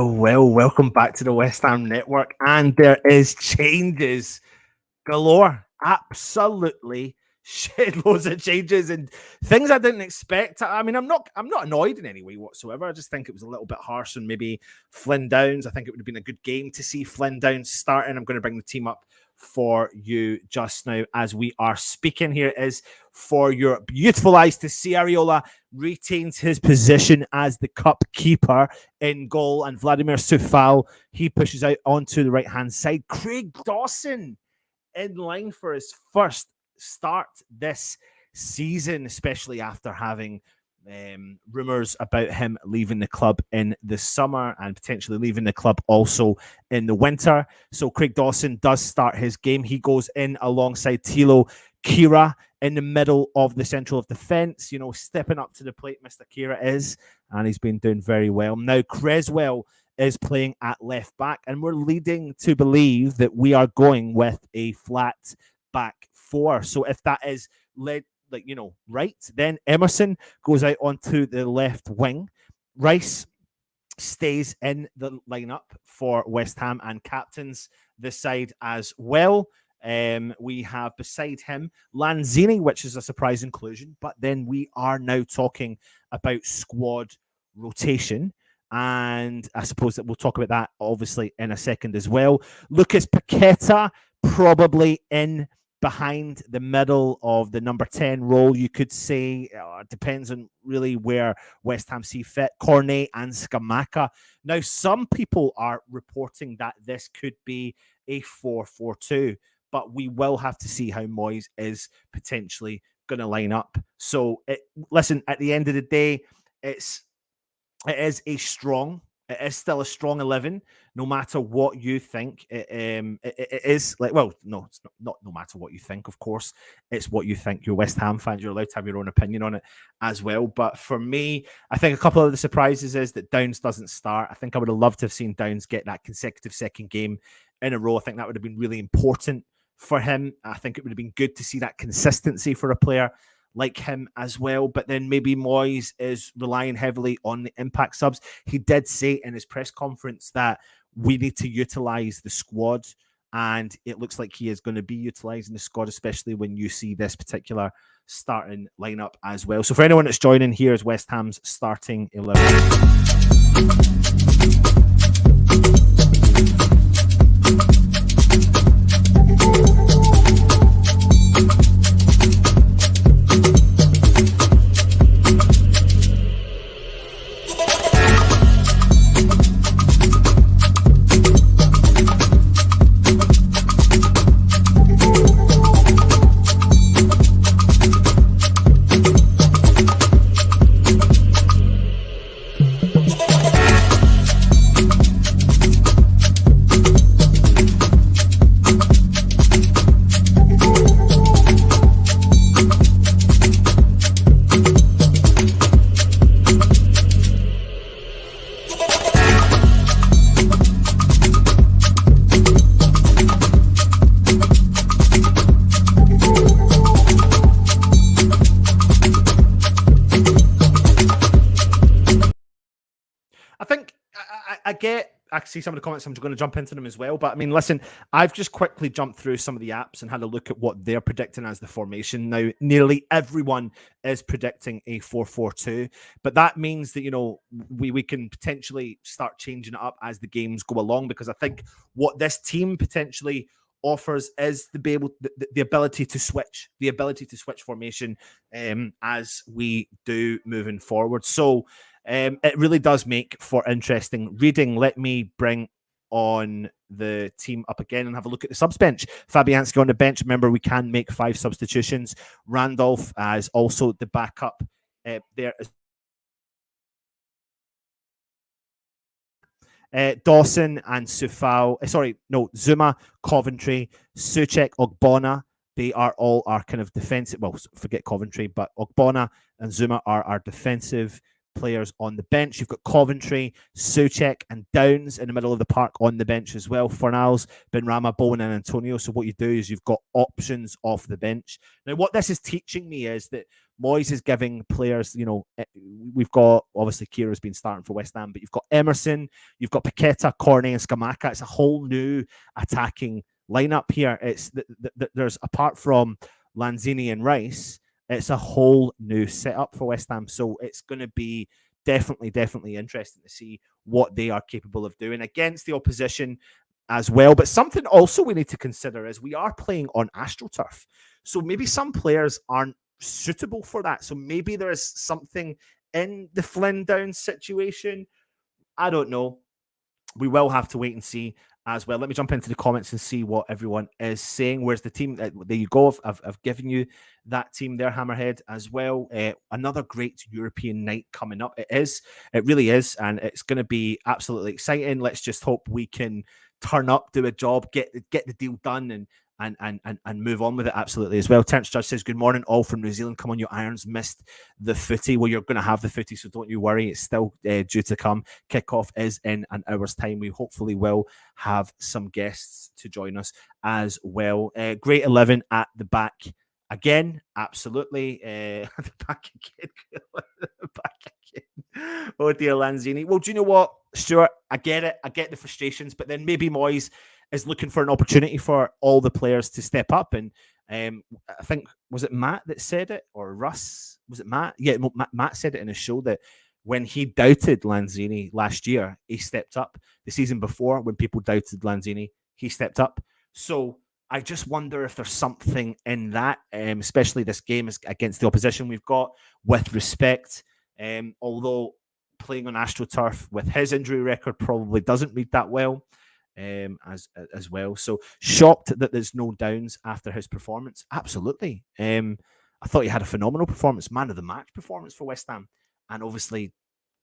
Well, welcome back to the West Ham Network. And there is changes galore. Absolutely shit loads of changes and things I didn't expect. I mean, I'm not annoyed in any way whatsoever. I just think it was a little bit harsh on maybe Flynn Downs. I think it would have been a good game to see Flynn Downs starting. I'm going to bring the team up for you just now as we are speaking. Here it is for your beautiful eyes to see. Areola retains his position as the cup keeper in goal, and Vladimir Sufal, he pushes out onto the right hand side. Craig Dawson in line for his first start this season, especially after having rumors about him leaving the club in the summer and potentially leaving the club also in the winter. So Craig Dawson does start his game. He goes in alongside Thilo Kira in the middle of the central of defence, stepping up to the plate. Mr. Kira is, and he's been doing very well. Now Creswell is playing at left back, and we're leading to believe that we are going with a flat back four. So if that is led, right, then Emerson goes out onto the left wing. Rice stays in the lineup for West Ham and captains this side as well. We have beside him Lanzini, which is a surprise inclusion, but then we are now talking about squad rotation. And I suppose that we'll talk about that obviously in a second as well. Lucas Paqueta probably in behind the middle of the number 10 role, you could say. Depends on really where West Ham see fit. Cornet and Scamacca. Now, some people are reporting that this could be a 4-4-2, but we will have to see how Moyes is potentially going to line up. So, listen, at the end of the day, it is still a strong 11, no matter what you think. It is like, well, no, it's not no matter what you think, of course. It's what you think. You're West Ham fans. You're allowed to have your own opinion on it as well. But for me, I think a couple of the surprises is that Downs doesn't start. I think I would have loved to have seen Downs get that consecutive second game in a row. I think that would have been really important for him. I think it would have been good to see that consistency for a player like him as well. But then maybe Moyes is relying heavily on the impact subs. He did say in his press conference that we need to utilize the squad, and it looks like he is going to be utilizing the squad, especially when you see this particular starting lineup as well. So for anyone that's joining, here is West Ham's starting 11. I see some of the comments. I'm going to jump into them as well. But I mean, listen, I've just quickly jumped through some of the apps and had a look at what they're predicting as the formation. Now, nearly everyone is predicting a 4-4-2, but that means that, we can potentially start changing it up as the games go along, because I think what this team potentially offers is the ability to switch, formation as we do moving forward. So it really does make for interesting reading. Let me bring on the team up again and have a look at the subs bench. Fabianski on the bench. Remember, we can make 5 substitutions. Randolph as also the backup there. Dawson and Zuma, Coventry, Souček, Ogbonna. They are all our kind of defensive. Well, forget Coventry, but Ogbonna and Zuma are our defensive players on the bench. You've got Coventry, Souček, and Downs in the middle of the park on the bench as well. Fornals, Benrahma, Bowen, and Antonio. So what you do is you've got options off the bench. Now, what this is teaching me is that Moyes is giving players, we've got, obviously, Kira's been starting for West Ham, but you've got Emerson, you've got Paqueta, Cornet, and Scamacca. It's a whole new attacking lineup here. There's, apart from Lanzini and Rice, it's a whole new setup for West Ham. So it's going to be definitely interesting to see what they are capable of doing against the opposition as well. But something also we need to consider is we are playing on AstroTurf. So maybe some players aren't suitable for that. So maybe there is something in the Flynn Downs situation. I don't know. We will have to wait and see as well. Let me jump into the comments and see what everyone is saying. Where's the team? There you go. I've given you that team there, Hammerhead, as well. Another great European night coming up. It is. It really is. And it's going to be absolutely exciting. Let's just hope we can turn up, do a job, get the deal done, and move on with it absolutely as well. Terence Judge says, good morning, all from New Zealand. Come on, you Irons, missed the footy. Well, you're going to have the footy, so don't you worry. It's still due to come. Kickoff is in an hour's time. We hopefully will have some guests to join us as well. Great 11 at the back again. Absolutely. Back again. Back again. Oh, dear, Lanzini. Well, do you know what, Stuart? I get it. I get the frustrations, but then maybe Moyes is looking for an opportunity for all the players to step up. And I think, was it Matt that said it, or Russ? Was it Matt? Yeah, Matt said it in a show that when he doubted Lanzini last year, he stepped up. The season before, when people doubted Lanzini, he stepped up. So I just wonder if there's something in that, especially this game is against the opposition we've got, with respect. Although playing on AstroTurf with his injury record probably doesn't read that well. As well. So shocked that there's no Downs after his performance. Absolutely. I thought he had a phenomenal performance, man of the match performance for West Ham. And obviously,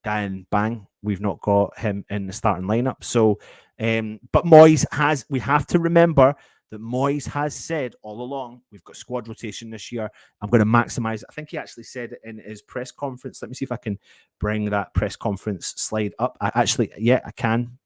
Dan Bang, we've not got him in the starting lineup. So, but Moyes we have to remember that Moyes has said all along, we've got squad rotation this year. I'm going to maximize. I think he actually said it in his press conference. Let me see if I can bring that press conference slide up. I can.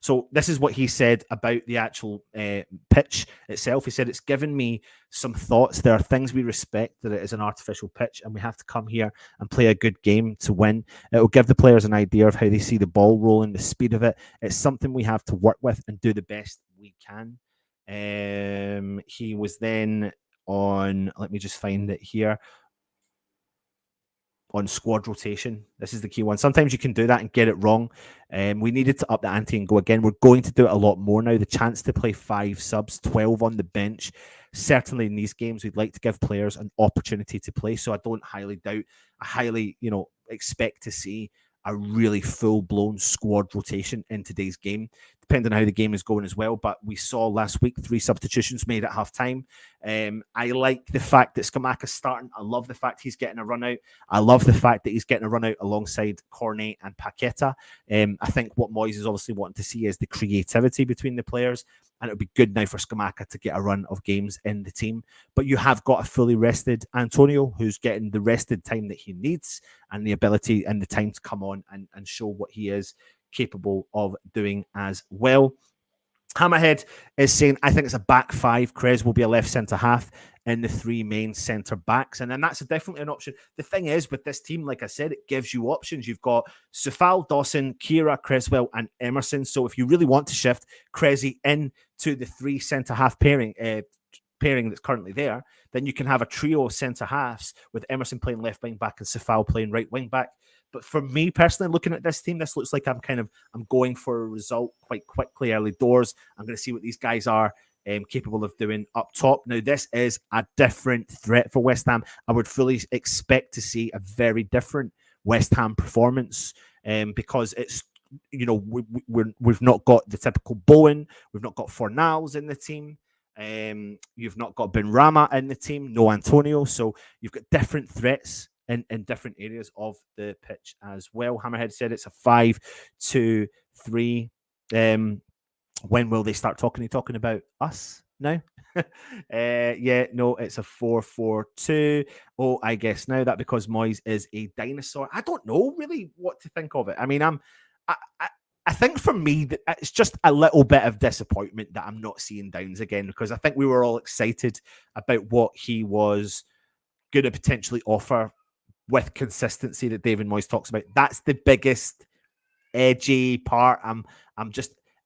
So this is what he said about the actual pitch itself. He said, it's given me some thoughts. There are things we respect, that it is an artificial pitch and we have to come here and play a good game to win. It will give the players an idea of how they see the ball rolling, the speed of it. It's something we have to work with and do the best we can. He was then on, let me just find it here, on squad rotation. This is the key one. Sometimes you can do that and get it wrong. We needed to up the ante and go again. We're going to do it a lot more now. The chance to play 5 subs, 12 on the bench. Certainly in these games, we'd like to give players an opportunity to play. So I don't highly doubt, I highly, expect to see a really full-blown squad rotation in today's game, depending on how the game is going as well. But we saw last week 3 substitutions made at half-time. I like the fact that Scamacca's starting. I love the fact he's getting a run-out. I love the fact that he's getting a run-out alongside Cornet and Paqueta. I think what Moyes is obviously wanting to see is the creativity between the players. And it would be good now for Scamacca to get a run of games in the team. But you have got a fully rested Antonio who's getting the rested time that he needs and the ability and the time to come on and show what he is capable of doing as well. Hammerhead is saying, I think it's a back 5. Krez will be a left centre-half in the 3 main centre-backs. And then that's definitely an option. The thing is, with this team, like I said, it gives you options. You've got Sufal, Dawson, Kira, Creswell, and Emerson. So if you really want to shift Krezi into the 3 centre-half pairing that's currently there, then you can have a trio of centre-halves with Emerson playing left wing-back and Sufal playing right wing-back. But for me personally, looking at this team, this looks like I'm going for a result quite quickly early doors. I'm going to see what these guys are capable of doing up top. Now, this is a different threat for West Ham. I would fully expect to see a very different West Ham performance because it's, we've not got the typical Bowen. We've not got Fornals in the team. You've not got Ben Rama in the team. No Antonio. So you've got different threats in different areas of the pitch as well. Hammerhead said it's a 5-2-3. When will they start talking? Are you talking about us now? No, it's a 4-4-2. Oh, I guess now that because Moyes is a dinosaur. I don't know really what to think of it. I mean, I think for me, that it's just a little bit of disappointment that I'm not seeing Downs again, because I think we were all excited about what he was going to potentially offer with consistency that David Moyes talks about. That's the biggest edgy part. I'm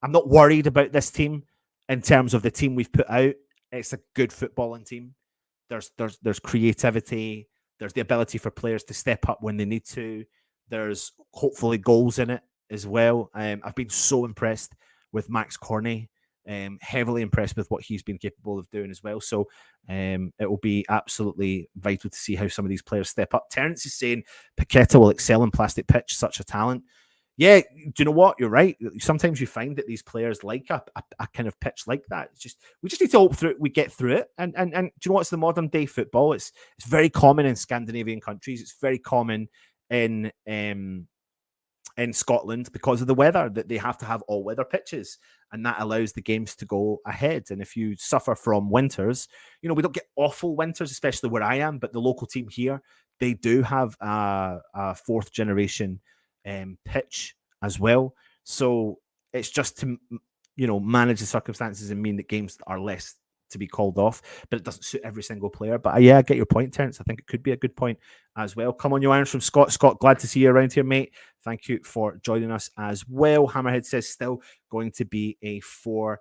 not worried about this team in terms of the team we've put out. It's a good footballing team. There's creativity. There's the ability for players to step up when they need to. There's hopefully goals in it as well. I've been so impressed with Max Cornet. Heavily impressed with what he's been capable of doing as well. So it will be absolutely vital to see how some of these players step up. Terence is saying Paqueta will excel in plastic pitch, such a talent. Yeah, do you know what? You're right. Sometimes you find that these players like a kind of pitch like that. We just need to hope through it. We get through it. And do you know what's the modern day football? It's very common in Scandinavian countries. It's very common in Scotland because of the weather, that they have to have all weather pitches, and that allows the games to go ahead. And if you suffer from winters, we don't get awful winters, especially where I am, but the local team here, they do have a fourth generation pitch as well. So it's just to manage the circumstances and mean that games are less to be called off, but it doesn't suit every single player. But yeah, I get your point, Terence. I think it could be a good point as well. Come on, you irons from Scott. Scott, glad to see you around here, mate. Thank you for joining us as well. Hammerhead says still going to be a 4-0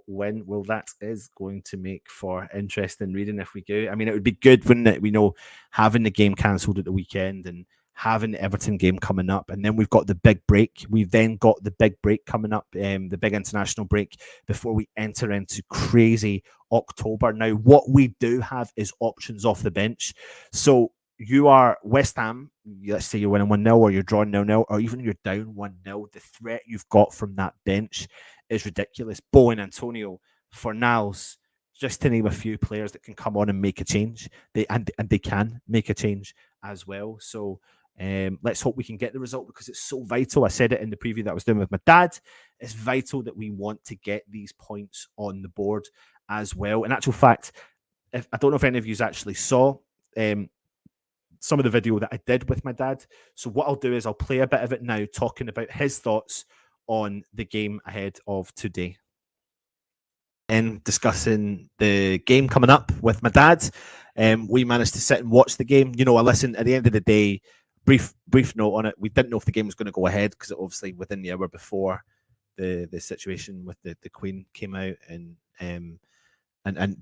win. Well, that is going to make for interesting reading if we go. I mean, it would be good, wouldn't it? We know having the game cancelled at the weekend and having the Everton game coming up, and then we've got the big break. We've then got the big break coming up, the big international break, before we enter into crazy October. Now, what we do have is options off the bench. So you are West Ham, let's say you're winning 1-0 or you're drawing 0-0 or even you're down 1-0. The threat you've got from that bench is ridiculous. Bowen, Antonio, Fornals, just to name a few players that can come on and make a change. They can make a change as well. So let's hope we can get the result, because it's so vital. I said it in the preview that I was doing with my dad. It's vital that we want to get these points on the board as well. In actual fact, I don't know if any of you actually saw some of the video that I did with my dad. So what I'll do is I'll play a bit of it now, talking about his thoughts on the game ahead of today. And discussing the game coming up with my dad. We managed to sit and watch the game. I listened at the end of the day. Brief note on it. We didn't know if the game was going to go ahead, because obviously within the hour before the situation with the Queen came out,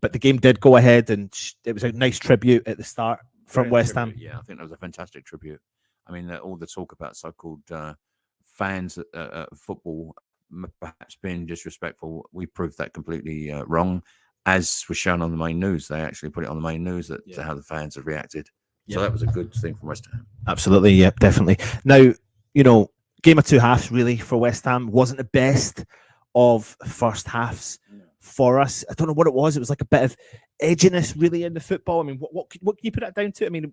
but the game did go ahead, and it was a nice tribute at the start from West Ham. Yeah, I think that was a fantastic tribute. I mean, all the talk about so-called fans at football perhaps being disrespectful, we proved that completely wrong, as was shown on the main news. They actually put it on the main news that how the fans have reacted. So that was a good thing from West Ham. Absolutely, yeah, definitely. Now, game of two halves really for West Ham. Wasn't the best of first halves for us. I don't know what it was. It was like a bit of edginess really in the football. I mean, what can you put that down to? I mean,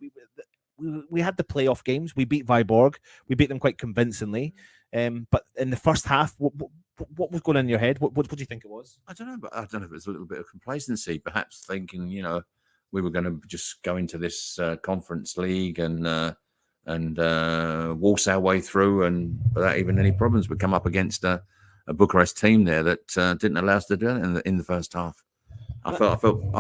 we had the playoff games. We beat Viborg. We beat them quite convincingly. But in the first half, what was going on in your head? What do you think it was? I don't know, but I don't know if it was a little bit of complacency, perhaps thinking, we were going to just go into this conference league and waltz our way through, and without even any problems, we come up against a Bucharest team there that didn't allow us to do it in the first half. I felt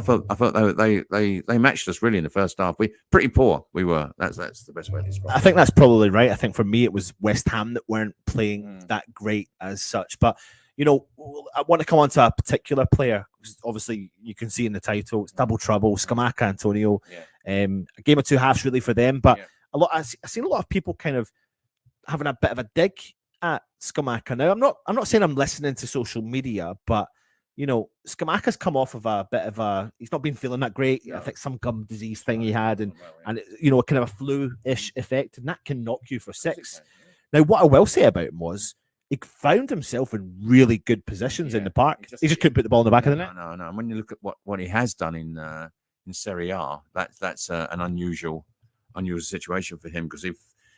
they matched us really in the first half. We pretty poor. We were. That's the best way to describe it. I think that's probably right. I think for me it was West Ham that weren't playing that great as such. But I want to come on to a particular player. Obviously, you can see in the title, it's double trouble. Scamacca, Antonio. A game of two halves really for them. But I've seen a lot of people kind of having a bit of a dig at Scamacca. Now, I'm not saying I'm listening to social media, but Scamacca's come off of a bit of he's not been feeling that great. I think some gum disease thing he had, and kind of a flu-ish effect, and that can knock you for six. Now, what I will say about him was he found himself in really good positions in the park. He just couldn't put the ball in the back of the net. No. And when you look at what he has done in Serie A, that's an unusual situation for him, because if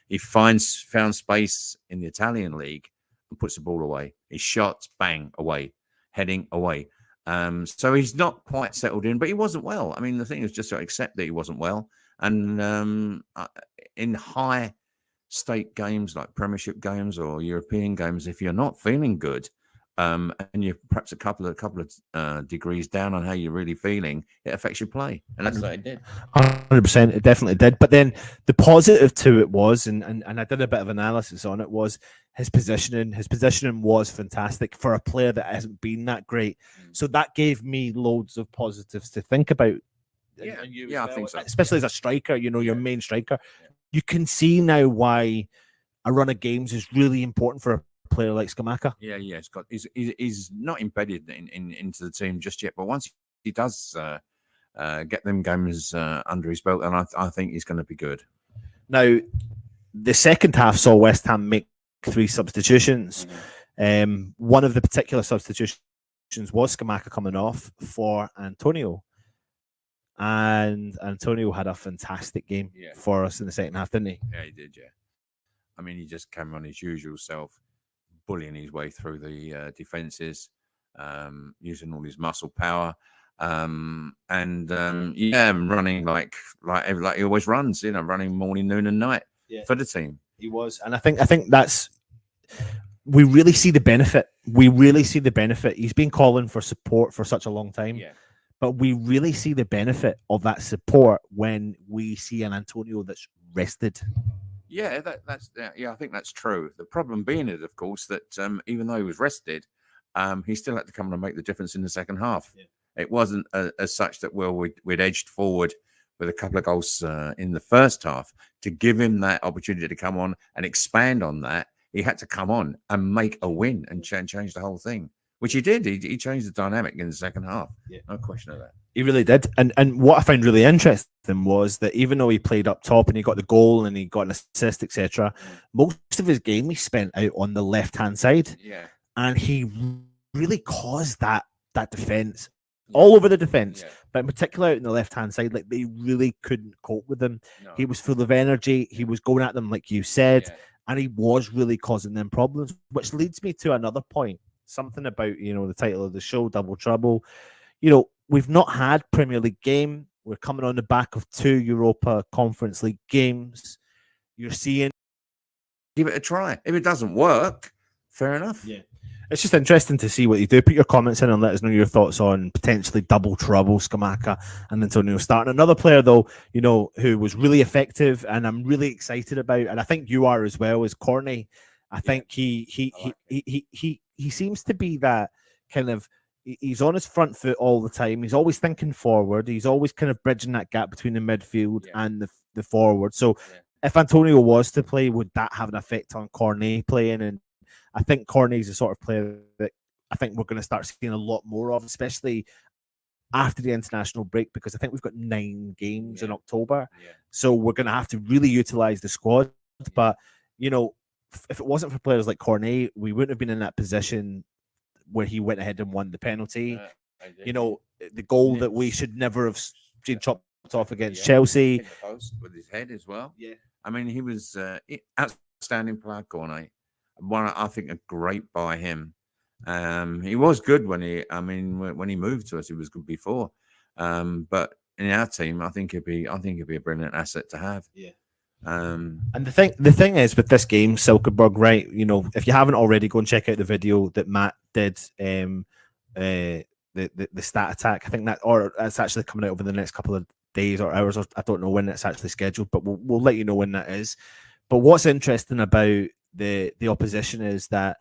he found space in the Italian league and puts the ball away, his shots bang away, heading away. So he's not quite settled in, but he wasn't well. I mean, the thing is just to accept that he wasn't well. And in high stake games like Premiership games or European games, if you're not feeling good, and you're perhaps a couple of degrees down on how you're really feeling, it affects your play, and that's what it did. 100%, it definitely did. But then the positive to it was, and I did a bit of analysis on it, was his positioning. His positioning was fantastic for a player that hasn't been that great. So that gave me loads of positives to think about. Yeah, I think so. Especially as a striker, your main striker. You can see now why a run of games is really important for a player like Scamacca. Yeah, he's not embedded into the team just yet, but once he does get them games under his belt, and I think he's going to be good. Now, the second half saw West Ham make 3 substitutions. One of the particular substitutions was Scamacca coming off for Antonio. And Antonio had a fantastic game for us in the second half, didn't he? Yeah, he did, yeah. I mean, he just came on his usual self, bullying his way through the defences, using all his muscle power, running like he always runs, running morning, noon, and night for the team. He was, and I think that's, we really see the benefit. We really see the benefit. He's been calling for support for such a long time. Yeah. But we really see the benefit of that support when we see an Antonio that's rested. Yeah, I think that's true. The problem being is, of course, that even though he was rested, he still had to come and make the difference in the second half. Yeah. It wasn't as such that we'd edged forward with a couple of goals in the first half to give him that opportunity to come on and expand on that. He had to come on and make a win and change the whole thing. Which he did. He changed the dynamic in the second half. Yeah. No question of that. He really did. And what I found really interesting was that even though he played up top and he got the goal and he got an assist, etc., most of his game he spent out on the left-hand side. Yeah. And he really caused that defence. All over the defence, but in particular out in the left-hand side, like they really couldn't cope with him. No. He was full of energy. He was going at them, like you said, and he was really causing them problems, which leads me to another point. Something about, the title of the show, Double Trouble. We've not had Premier League game. We're coming on the back of 2 Europa Conference League games. You're seeing... Give it a try. If it doesn't work, fair enough. Yeah. It's just interesting to see what you do. Put your comments in and let us know your thoughts on potentially Double Trouble, Scamacca and Antonio starting. Another player, though, who was really effective and I'm really excited about, and I think you are as well, is Cornet. I think he seems to be that kind of, he's on his front foot all the time. He's always thinking forward. He's always kind of bridging that gap between the midfield and the forward. So if Antonio was to play, would that have an effect on Cornet playing? And I think Cornet is the sort of player that I think we're going to start seeing a lot more of, especially after the international break, because I think we've got 9 games in October. So we're going to have to really utilize the squad. But, if it wasn't for players like Cornet, we wouldn't have been in that position where he went ahead and won the penalty. The goal that we should never have chopped off against Chelsea. Hit the post with his head as well. Yeah. I mean, he was outstanding player, Cornet. I think a great by him. He was good when he moved to us, he was good before. But in our team, I think he'd be a brilliant asset to have. Yeah. And the thing is with this game, Silkeborg, right? If you haven't already, go and check out the video that Matt did. The stat attack. I think that's actually coming out over the next couple of days or hours. Or I don't know when it's actually scheduled, but we'll let you know when that is. But what's interesting about the opposition is that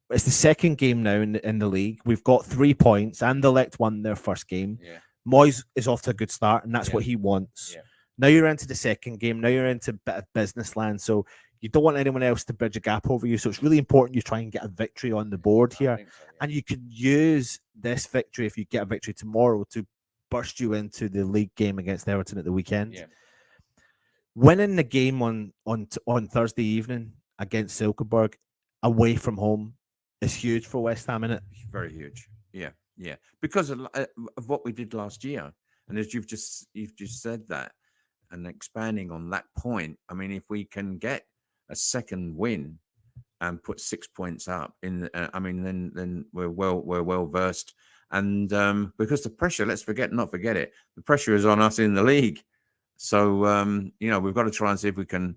it's the second game now in the league. We've got 3 points. Anderlecht won their first game. Yeah. Moyes is off to a good start, and that's what he wants. Yeah. Now you're into the second game. Now you're into a bit of business land. So you don't want anyone else to bridge a gap over you. So it's really important you try and get a victory on the board here. So, yeah. And you can use this victory, if you get a victory tomorrow, to burst you into the league game against Everton at the weekend. Yeah. Winning the game on Thursday evening against Silkeborg away from home is huge for West Ham, isn't it? Very huge. Yeah, yeah. Because of what we did last year. And as you've just said that, and expanding on that point, I mean, if we can get a second win and put 6 points up then we're well versed. And because the pressure, let's not forget it, the pressure is on us in the league. So we've got to try and see if we can.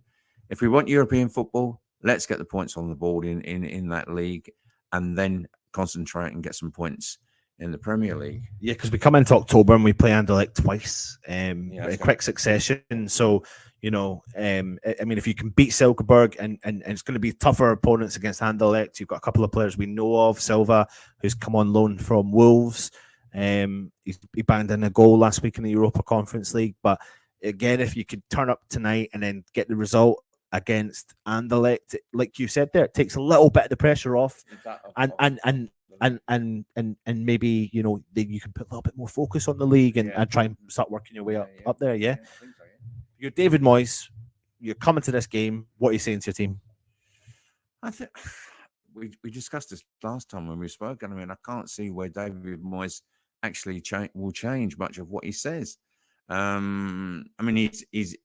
If we want European football, let's get the points on the board in that league, and then concentrate and get some points in the Premier League. Yeah, because we come into October and we play Anderlecht twice in quick succession. So, I mean, if you can beat Silkeborg and it's going to be tougher opponents against Anderlecht, you've got a couple of players we know of. Silva, who's come on loan from Wolves. He banged in a goal last week in the Europa Conference League. But again, if you could turn up tonight and then get the result against Anderlecht, like you said there, it takes a little bit of the pressure off. And maybe you can put a little bit more focus on the league and try and start working your way up there. Yeah, I think so, You're David Moyes. You're coming to this game. What are you saying to your team? I think we discussed this last time when we spoke. And I mean, I can't see where David Moyes actually will change much of what he says. I mean, he's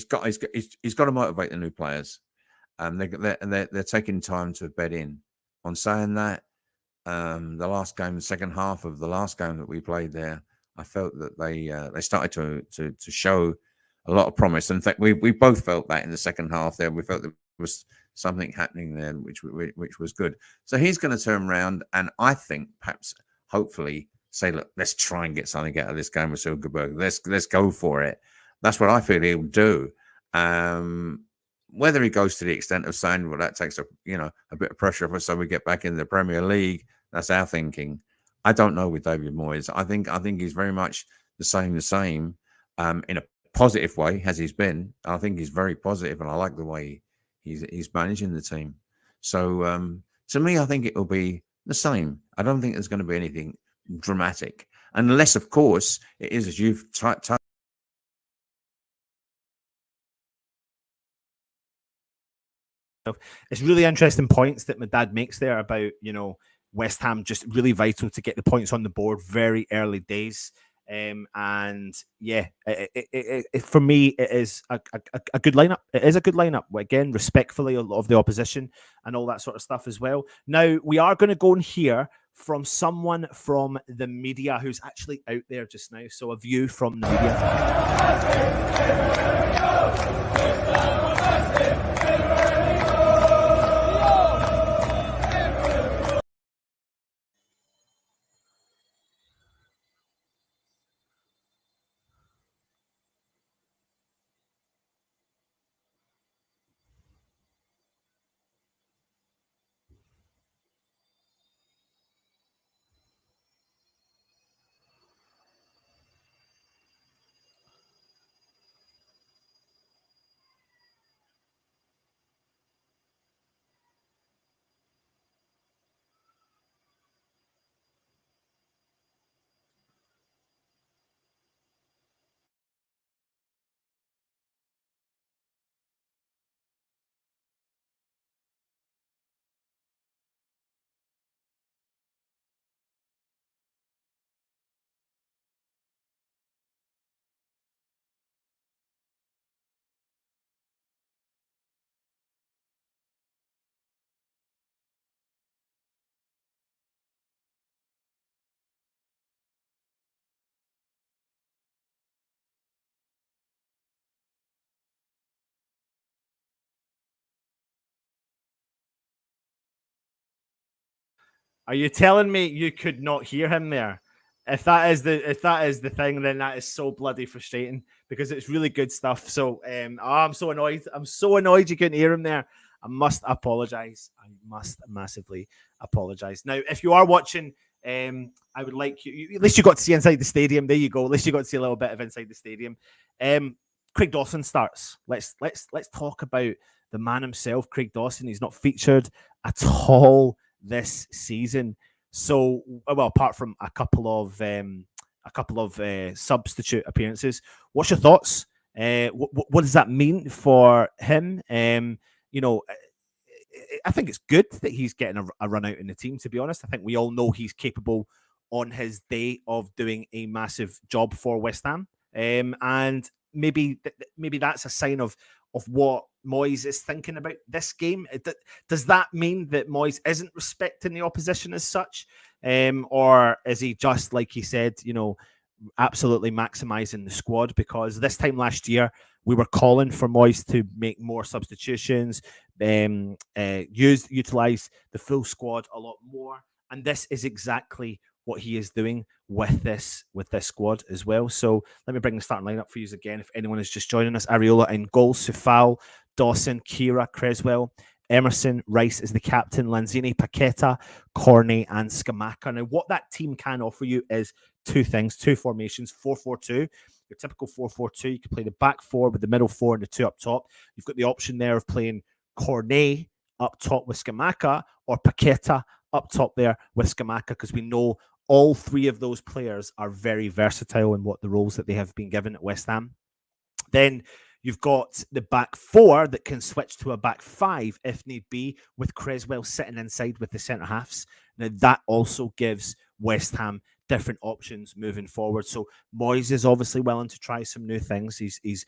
got to motivate the new players. They're taking time to bed in. On saying that, the last game, the second half of the last game that we played there, I felt that they started to show a lot of promise. In fact, we both felt that in the second half there. We felt there was something happening there, which was good. So he's going to turn around, and I think perhaps, hopefully, say, look, let's try and get something out of this game with Silkeborg. Let's go for it. That's what I feel he'll do. Whether he goes to the extent of saying, well, that takes a bit of pressure off us so we get back in the Premier League, that's our thinking. I don't know with David Moyes. I think he's very much the same in a positive way as he's been. I think he's very positive, and I like the way he's managing the team. So to me, I think it will be the same. I don't think there's going to be anything dramatic, unless, of course, it is as you've touched. It's really interesting points that my dad makes there about, West Ham just really vital to get the points on the board very early days. And yeah, for me, it is a good lineup. It is a good lineup. Again, respectfully of the opposition and all that sort of stuff as well. Now, we are going to go and hear from someone from the media who's actually out there just now. So a view from the media. Are you telling me you could not hear him there? If that is the thing, then that is so bloody frustrating because it's really good stuff. So I'm so annoyed. I'm so annoyed you couldn't hear him there. I must apologize. I must massively apologize. Now, if you are watching, I would like you. At least you got to see inside the stadium. There you go. At least you got to see a little bit of inside the stadium. Craig Dawson starts. Let's talk about the man himself, Craig Dawson. He's not featured at all this season. So, well, apart from a couple of substitute appearances, what's your thoughts? What does that mean for him? I think it's good that he's getting a run out in the team. To be honest, I think we all know he's capable on his day of doing a massive job for West Ham, and maybe that's a sign of what Moyes is thinking about this game. Does that mean that Moyes isn't respecting the opposition as such? Or is he just, like he said, absolutely maximizing the squad? Because this time last year, we were calling for Moyes to make more substitutions, utilize the full squad a lot more. And this is exactly what he is doing with this squad as well. So let me bring the starting lineup for you again. If anyone is just joining us, Areola in goal, Sufal, Dawson, Kira, Creswell, Emerson, Rice is the captain, Lanzini, Paqueta, Cornet, and Scamacca. Now, what that team can offer you is two things, two formations, 4-4-2. Your typical 4-4-2. You can play the back four with the middle four and the two up top. You've got the option there of playing Cornet up top with Scamacca or Paqueta up top there with Scamacca, because we know all three of those players are very versatile in what the roles that they have been given at West Ham. Then you've got the back four that can switch to a back five if need be, with Creswell sitting inside with the centre halves. Now, that also gives West Ham different options moving forward. So Moyes is obviously willing to try some new things. He's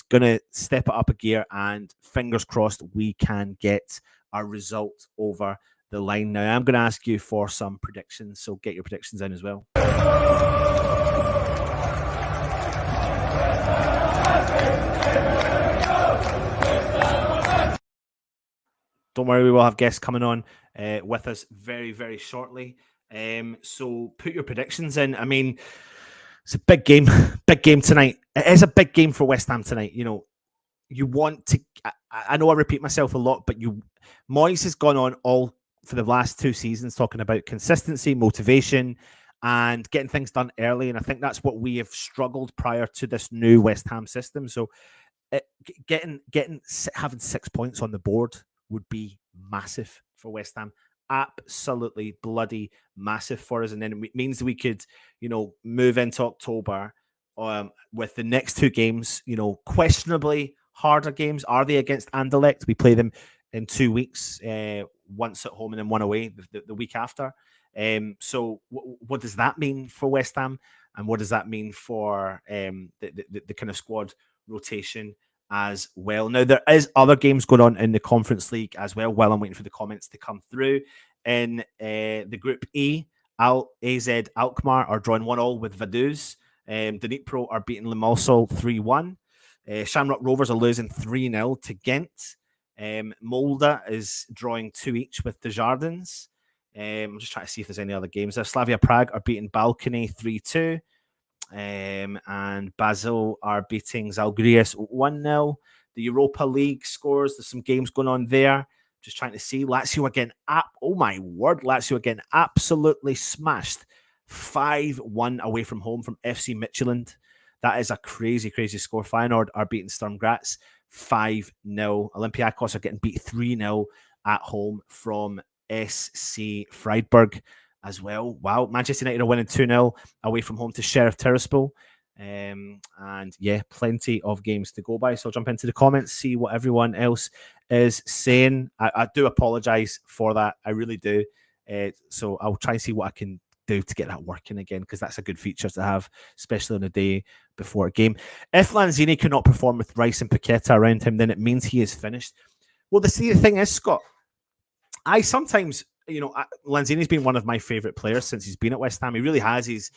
going to step it up a gear, and fingers crossed we can get a result over the line. Now, I'm going to ask you for some predictions, so get your predictions in as well. Don't worry, we will have guests coming on with us very, very shortly. So put your predictions in. I mean, it's a big game tonight. It is a big game for West Ham tonight. You know, you want to. I know I repeat myself a lot, but Moyes has gone on all for the last two seasons talking about consistency, motivation, and getting things done early. And I think that's what we have struggled prior to this new West Ham system. So having 6 points on the board would be massive for West Ham. Absolutely bloody massive for us. And then it means that we could, move into October with the next two games, questionably harder games. Are they against Anderlecht? We play them in 2 weeks, once at home and then one away the week after. So what does that mean for West Ham? And what does that mean for the kind of squad rotation as well? Now, there is other games going on in the Conference League as well, while I'm waiting for the comments to come through. In the Group E, AZ Alkmaar are drawing 1-1 with Vaduz. Dnipro are beating Limassol 3-1. Shamrock Rovers are losing 3-0 to Ghent. Molde is drawing 2 each with Desjardins. I'm just trying to see if there's any other games there. Slavia Prague are beating Balcony 3-2. And Basel are beating Zalgiris 1-0. The Europa League scores, there's some games going on there. Just trying to see. Lazio again, oh my word, Lazio again absolutely smashed 5-1 away from home from FC Midtjylland. That is a crazy, crazy score. Feyenoord are beating Sturm Graz 5-0. Olympiacos are getting beat 3-0 at home from SC Freiburg as well. Wow. Manchester United are winning 2-0 away from home to Sheriff Tiraspol. And yeah, plenty of games to go by. So I'll jump into the comments, see what everyone else is saying. I do apologize for that. I really do. So I'll try and see what I can do to get that working again, because that's a good feature to have, especially on a day before a game. If Lanzini cannot perform with Rice and Paqueta around him, then it means he is finished. Well, the thing is, Scott, I sometimes, Lanzini's been one of my favourite players since he's been at West Ham. He really has. He's,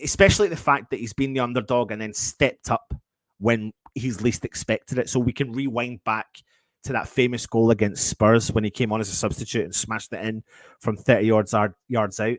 especially the fact that he's been the underdog and then stepped up when he's least expected it. So we can rewind back to that famous goal against Spurs when he came on as a substitute and smashed it in from 30 yards out.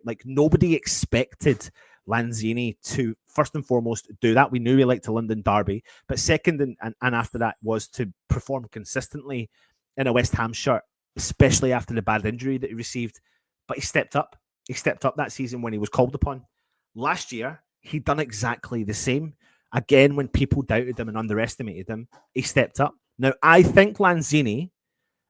Like, nobody expected Lanzini to, first and foremost, do that. We knew he liked a London derby. But second and after that was to perform consistently in a West Ham shirt, especially after the bad injury that he received. But he stepped up. He stepped up that season when he was called upon. Last year, he'd done exactly the same. Again, when people doubted him and underestimated him, he stepped up. Now, I think Lanzini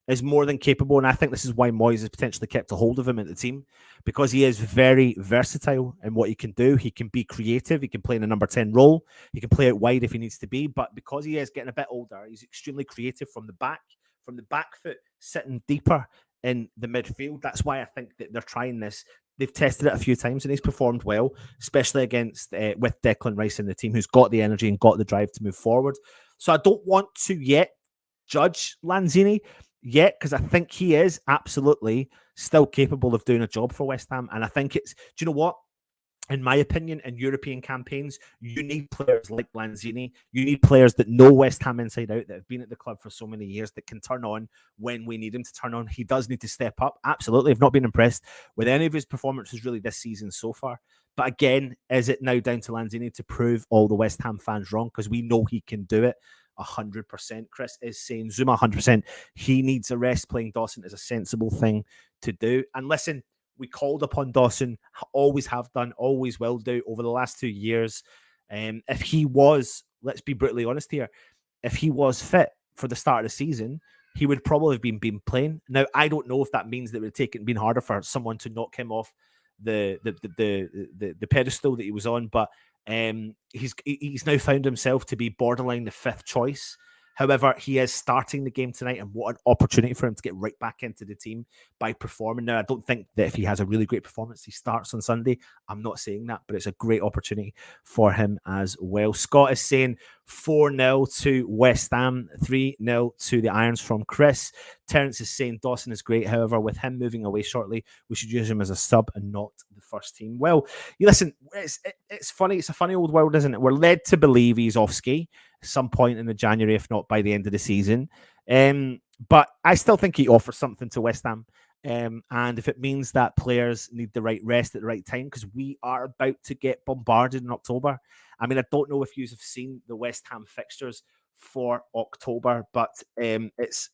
is more than capable, and I think this is why Moyes has potentially kept a hold of him at the team, because he is very versatile in what he can do. He can be creative. He can play in a number 10 role. He can play out wide if he needs to be, but because he is getting a bit older, he's extremely creative from the back foot, sitting deeper in the midfield. That's why I think that they're trying this. They've tested it a few times and he's performed well, especially against with Declan Rice in the team, who's got the energy and got the drive to move forward. So I don't want to yet judge Lanzini yet, because I think he is absolutely still capable of doing a job for West Ham. And I think do you know what? in my opinion, in European campaigns, you need players like Lanzini. You need players that know West Ham inside out, that have been at the club for so many years, that can turn on when we need him to turn on. He does need to step up. Absolutely. I've not been impressed with any of his performances really this season so far. But again, is it now down to Lanzini to prove all the West Ham fans wrong? Because we know he can do it. 100%. Chris is saying Zuma 100%. He needs a rest. Playing Dawson is a sensible thing to do. And listen, we called upon Dawson, always have done, always will do over the last 2 years. If he was, let's be brutally honest here, if he was fit for the start of the season, he would probably have been playing. Now, I don't know if that means that it would have been harder for someone to knock him off the pedestal that he was on, but he's now found himself to be borderline the fifth choice. However, he is starting the game tonight, and what an opportunity for him to get right back into the team by performing. Now, I don't think that if he has a really great performance, he starts on Sunday. I'm not saying that, but it's a great opportunity for him as well. Scott is saying 4-0 to West Ham, 3-0 to the Irons from Chris. Terence is saying Dawson is great. However, with him moving away shortly, we should use him as a sub and not the first team. Well, you listen, it's funny. It's a funny old world, isn't it? We're led to believe he's off ski some point in the January, if not by the end of the season. But I still think he offers something to West Ham. And if it means that players need the right rest at the right time, because we are about to get bombarded in October. I mean, I don't know if you have seen the West Ham fixtures for October, but it's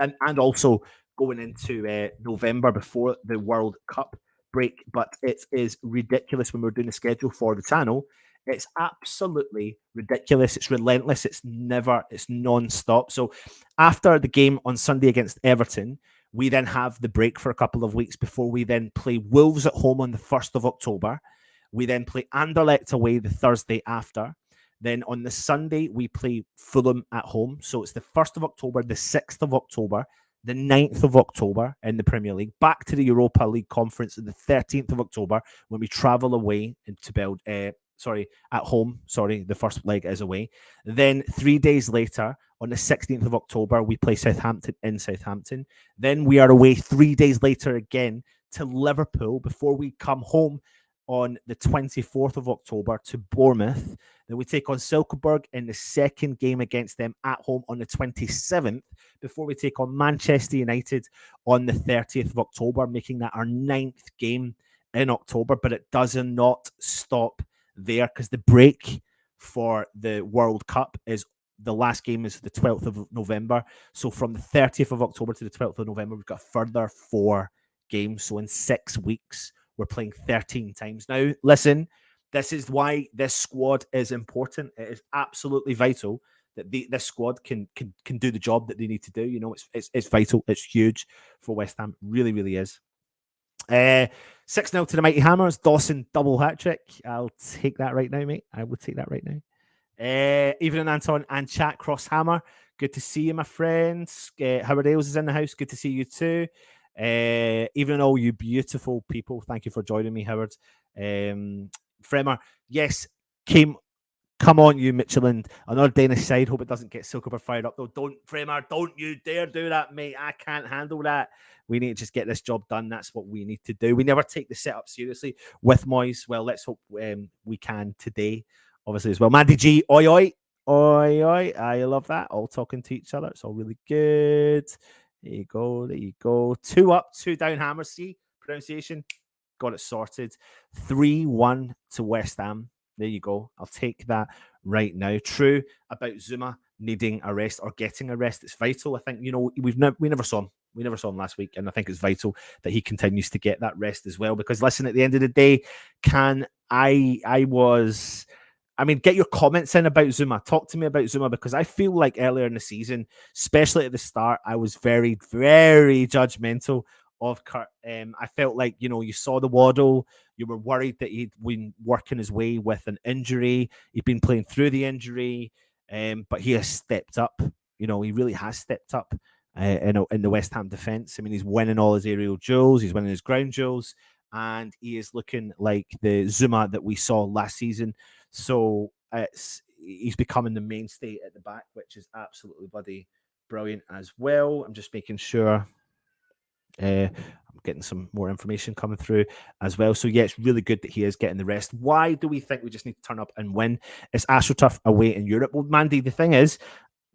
and also going into November before the World Cup break. But it is ridiculous when we're doing a schedule for the channel. It's absolutely ridiculous. It's relentless. It's non-stop. So after the game on Sunday against Everton, we then have the break for a couple of weeks before we then play Wolves at home on the 1st of October. We then play Anderlecht away the Thursday after. Then on the Sunday, we play Fulham at home. So it's the 1st of October, the 6th of October, the 9th of October in the Premier League, back to the Europa League Conference on the 13th of October when we travel away to at home. The first leg is away. Then 3 days later, on the 16th of October, we play Southampton in Southampton. Then we are away 3 days later again to Liverpool before we come home on the 24th of October to Bournemouth. Then we take on Silkeborg in the second game against them at home on the 27th before we take on Manchester United on the 30th of October, making that our 9th game in October. But it does not stop there, because the break for the World Cup is the last game is the 12th of November. So from the 30th of October to the 12th of November, we've got a further 4 games. So in 6 weeks, we're playing 13 times. Now, listen, this is why this squad is important. It is absolutely vital that this squad can do the job that they need to do. You know, it's vital. It's huge for West Ham. Really, really is. 6-0 to the Mighty Hammers. Dawson double hat trick. I'll take that right now, mate. I will take that right now. Evening, Anton and chat cross hammer. Good to see you, my friends. Howard Ailes is in the house. Good to see you too. Even all you beautiful people, thank you for joining me, Howard. Fremer, yes, come on, you Michelin. Another Danish side. Hope it doesn't get Silkeborg fired up though. Fremer, don't you dare do that, mate. I can't handle that. We need to just get this job done. That's what we need to do. We never take the setup seriously with Moyes. Well, let's hope we can today, obviously, as well. Mandy G, oi, oi, oi, oi. I love that. All talking to each other. It's all really good. There you go. There you go. 2 up, 2 down. Hammer. See, pronunciation. Got it sorted. 3-1 to West Ham. There you go. I'll take that right now. True about Zuma needing a rest or getting a rest. It's vital. I think, you know, we never saw him. We never saw him last week, and I think it's vital that he continues to get that rest as well. Because listen, at the end of the day, get your comments in about Zuma. Talk to me about Zuma, because I feel like earlier in the season, especially at the start, I was very, very judgmental of Kurt. I felt like, you know, you saw the waddle. You were worried that he'd been working his way with an injury. He'd been playing through the injury, but he has stepped up. You know, he really has stepped up in the West Ham defence. I mean, he's winning all his aerial duels. He's winning his ground duels. And he is looking like the Zuma that we saw last season. So he's becoming the mainstay at the back, which is absolutely bloody brilliant as well. I'm just making sure I'm getting some more information coming through as well. So, yeah, it's really good that he is getting the rest. Why do we think we just need to turn up and win? It's AstroTurf away in Europe. Well, Mandy, the thing is,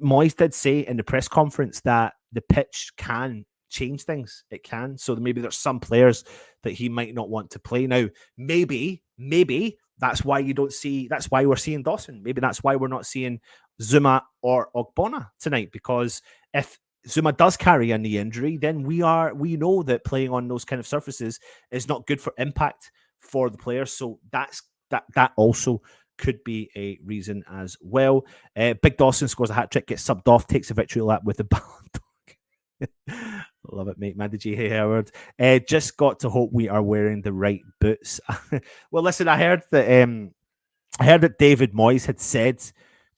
Moyes did say in the press conference that the pitch can change things. It can. So maybe there's some players that he might not want to play. Now, maybe that's why you don't see, that's why we're seeing Dawson. Maybe that's why we're not seeing Zuma or Ogbonna tonight, because if Zuma does carry a knee injury, then we know that playing on those kind of surfaces is not good for impact for the players. So that also could be a reason as well. Big Dawson scores a hat trick, gets subbed off, takes a victory lap with the Ballon d'Or. Love it, mate. Mandy G. Hey, Howard. Just got to hope we are wearing the right boots. Well, listen, I heard that David Moyes had said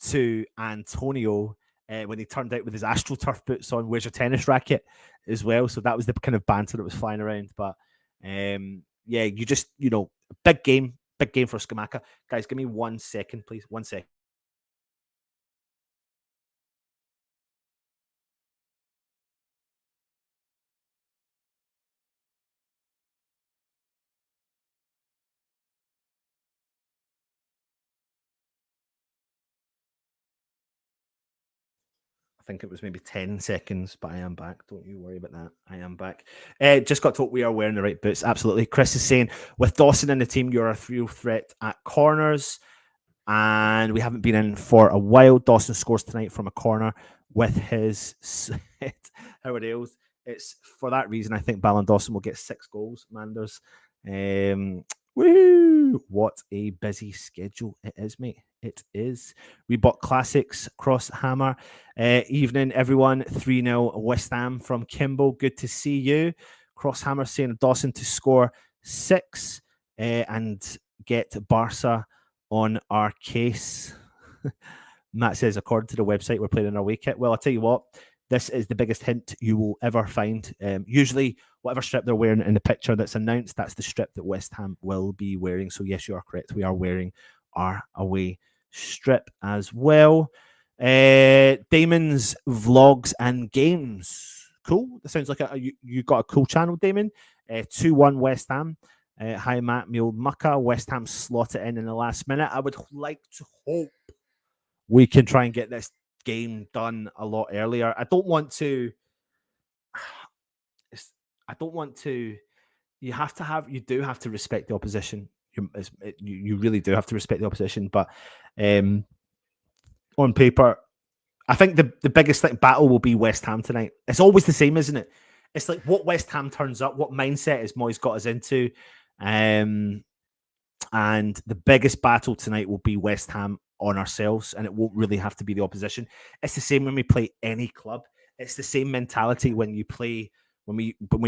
to Antonio when he turned out with his AstroTurf boots on, "Where's your tennis racket?" as well. So that was the kind of banter that was flying around. But yeah, big game for Scamacca. Guys, give me 1 second, please. 1 second. I think it was maybe 10 seconds, but I am back. Don't you worry about that. I am back. Just got told we are wearing the right boots. Absolutely. Chris is saying, with Dawson in the team, you're a real threat at corners. And we haven't been in for a while. Dawson scores tonight from a corner with his set. How it is. It's for that reason I think Ballon Dawson will get 6 goals, Manders. Woo! What a busy schedule it is, mate. It is. Reebok Classics, Cross Hammer. Evening, everyone. 3-0 West Ham from Kimbo. Good to see you. Cross Hammer saying Dawson to score 6 and get Barca on our case. Matt says, according to the website, we're playing in our away kit. Well, I'll tell you what, this is the biggest hint you will ever find. Usually, whatever strip they're wearing in the picture that's announced, that's the strip that West Ham will be wearing. So, yes, you are correct. We are wearing our away strip as well. Damon's vlogs and games. Cool. That sounds like you got a cool channel, Damon. 2-1 West Ham. Hi, Matt, me old mucker. West Ham slot it in the last minute. I would like to hope we can try and get this game done a lot earlier. I don't want to. You do have to respect the opposition. You really do have to respect the opposition. But on paper, I think the biggest battle will be West Ham tonight. It's always the same, isn't it? It's like what West Ham turns up, what mindset is Moyes got us into. And the biggest battle tonight will be West Ham on ourselves, and it won't really have to be the opposition. It's the same when we play any club. It's the same mentality when we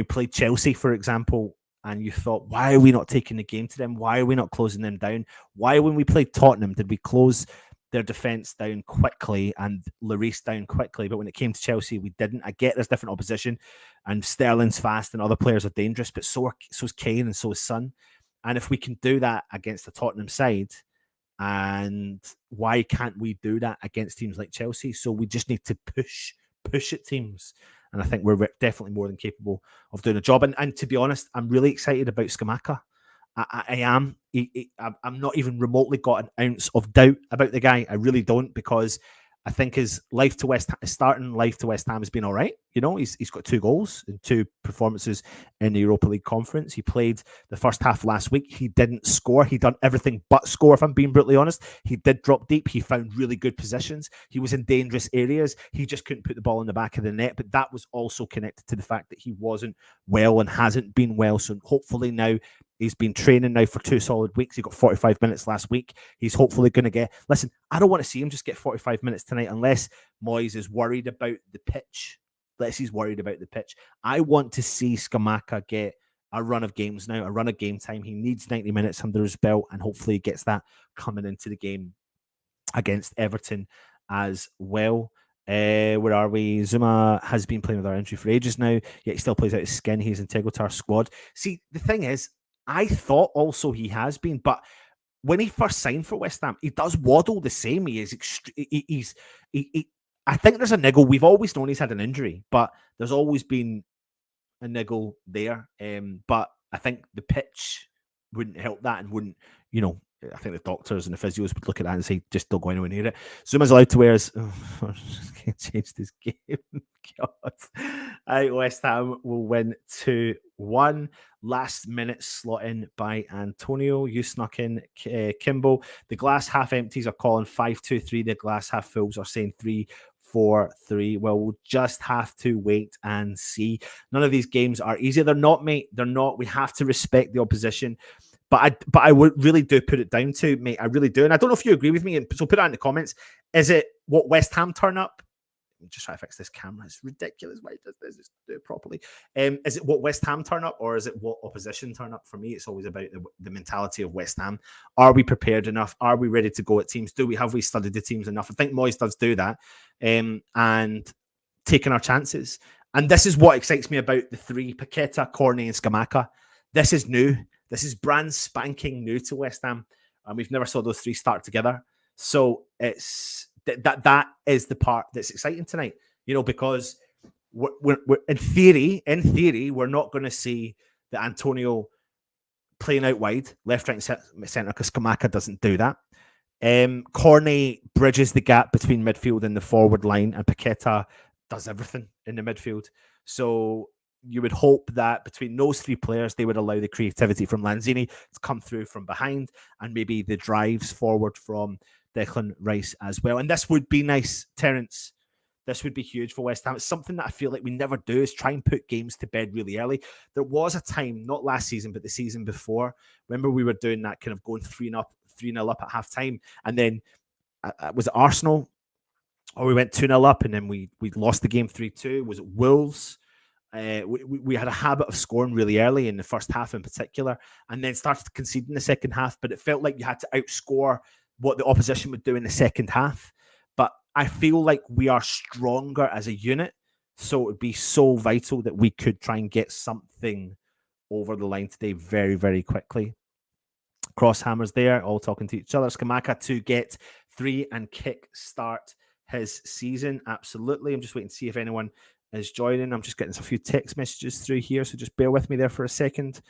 played Chelsea, for example, and you thought, why are we not taking the game to them? Why are we not closing them down? Why, when we played Tottenham, did we close their defense down quickly and Lloris down quickly? But when it came to Chelsea, we didn't. I get there's different opposition, and Sterling's fast and other players are dangerous, but so is Kane and so is Son. And if we can do that against the Tottenham side, and why can't we do that against teams like Chelsea? So we just need to push at teams. And I think we're definitely more than capable of doing a job. And to be honest, I'm really excited about Scamacca. I am. I'm not even remotely got an ounce of doubt about the guy. I really don't, because I think his starting life to West Ham has been all right. You know, he's got 2 goals in 2 performances in the Europa League Conference. He played the first half last week. He didn't score. He done everything but score, if I'm being brutally honest. He did drop deep. He found really good positions. He was in dangerous areas. He just couldn't put the ball in the back of the net. But that was also connected to the fact that he wasn't well and hasn't been well. So hopefully now, he's been training now for 2 solid weeks. He got 45 minutes last week. He's hopefully going to get... Listen, I don't want to see him just get 45 minutes tonight unless Moyes is worried about the pitch. Unless he's worried about the pitch. I want to see Scamacca get a run of games now, a run of game time. He needs 90 minutes under his belt, and hopefully he gets that coming into the game against Everton as well. Where are we? Zuma has been playing with our entry for ages now, yet he still plays out his skin. He's integral to our squad. See, the thing is, I thought also he has been, but when he first signed for West Ham, he does waddle the same. He is I think there's a niggle. We've always known he's had an injury, but there's always been a niggle there. But I think the pitch wouldn't help that and wouldn't, you know, I think the doctors and the physios would look at that and say, just don't go anywhere near it. Zuma's allowed to wear his... Oh, can't change this game. God. West Ham will win 2-1. Last minute slot in by Antonio. You snuck in, Kimbo. The glass half empties are calling 5-2-3. The glass half fulls are saying 3-4-3. Well, we'll just have to wait and see. None of these games are easy. They're not, mate. They're not. We have to respect the opposition. But I would really do put it down to, mate. I really do. And I don't know if you agree with me. And so put it in the comments. Is it what West Ham turn up? I'm just trying to fix this camera. It's ridiculous. Why does this? Just do it properly. Is it what West Ham turn up, or is it what opposition turn up? For me, it's always about the mentality of West Ham. Are we prepared enough? Are we ready to go at teams? Have we studied the teams enough? I think Moyes does do that, and taking our chances. And this is what excites me about the three: Paqueta, Cornet, and Scamacca. This is new. This is brand spanking new to West Ham, and we've never saw those three start together. So it's that is the part that's exciting tonight, you know, because we're in theory, we're not going to see the Antonio playing out wide, left, right, and centre, because Scamacca doesn't do that. Cornet bridges the gap between midfield and the forward line, and Paqueta does everything in the midfield. So you would hope that between those three players, they would allow the creativity from Lanzini to come through from behind, and maybe the drives forward from Declan Rice as well. And this would be nice, Terence. This would be huge for West Ham. It's something that I feel like we never do, is try and put games to bed really early. There was a time, not last season, but the season before, remember we were doing that kind of going 3-0 up at half time. And then was it Arsenal? Or we went 2-0 up and then we lost the game 3-2. Was it Wolves? We had a habit of scoring really early in the first half in particular, and then started to concede in the second half, but it felt like you had to outscore what the opposition would do in the second half. But I feel like we are stronger as a unit, so it would be so vital that we could try and get something over the line today very, very quickly. Crosshammers there, all talking to each other. Scamacca to get 3 and kick start his season. Absolutely. I'm just waiting to see if anyone is joining. I'm just getting a few text messages through here, so just bear with me there for a second,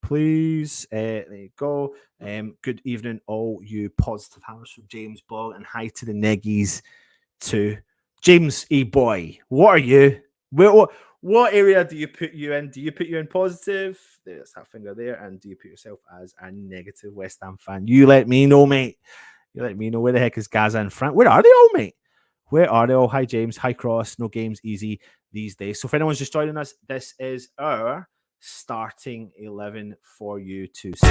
please. There you go. Good evening, all you positive hammers, from James Ball, and hi to the Neggies too. James E. Boy, what are you? What area do you put you in? Do you put you in positive? There's that finger there. And do you put yourself as a negative West Ham fan? You let me know, mate. You let me know. Where the heck is Gaza and Frank? Where are they all, mate? Where are they all? Hi, James. Hi, Cross. No games easy these days. So if anyone's just joining us, this is our starting 11 for you to see.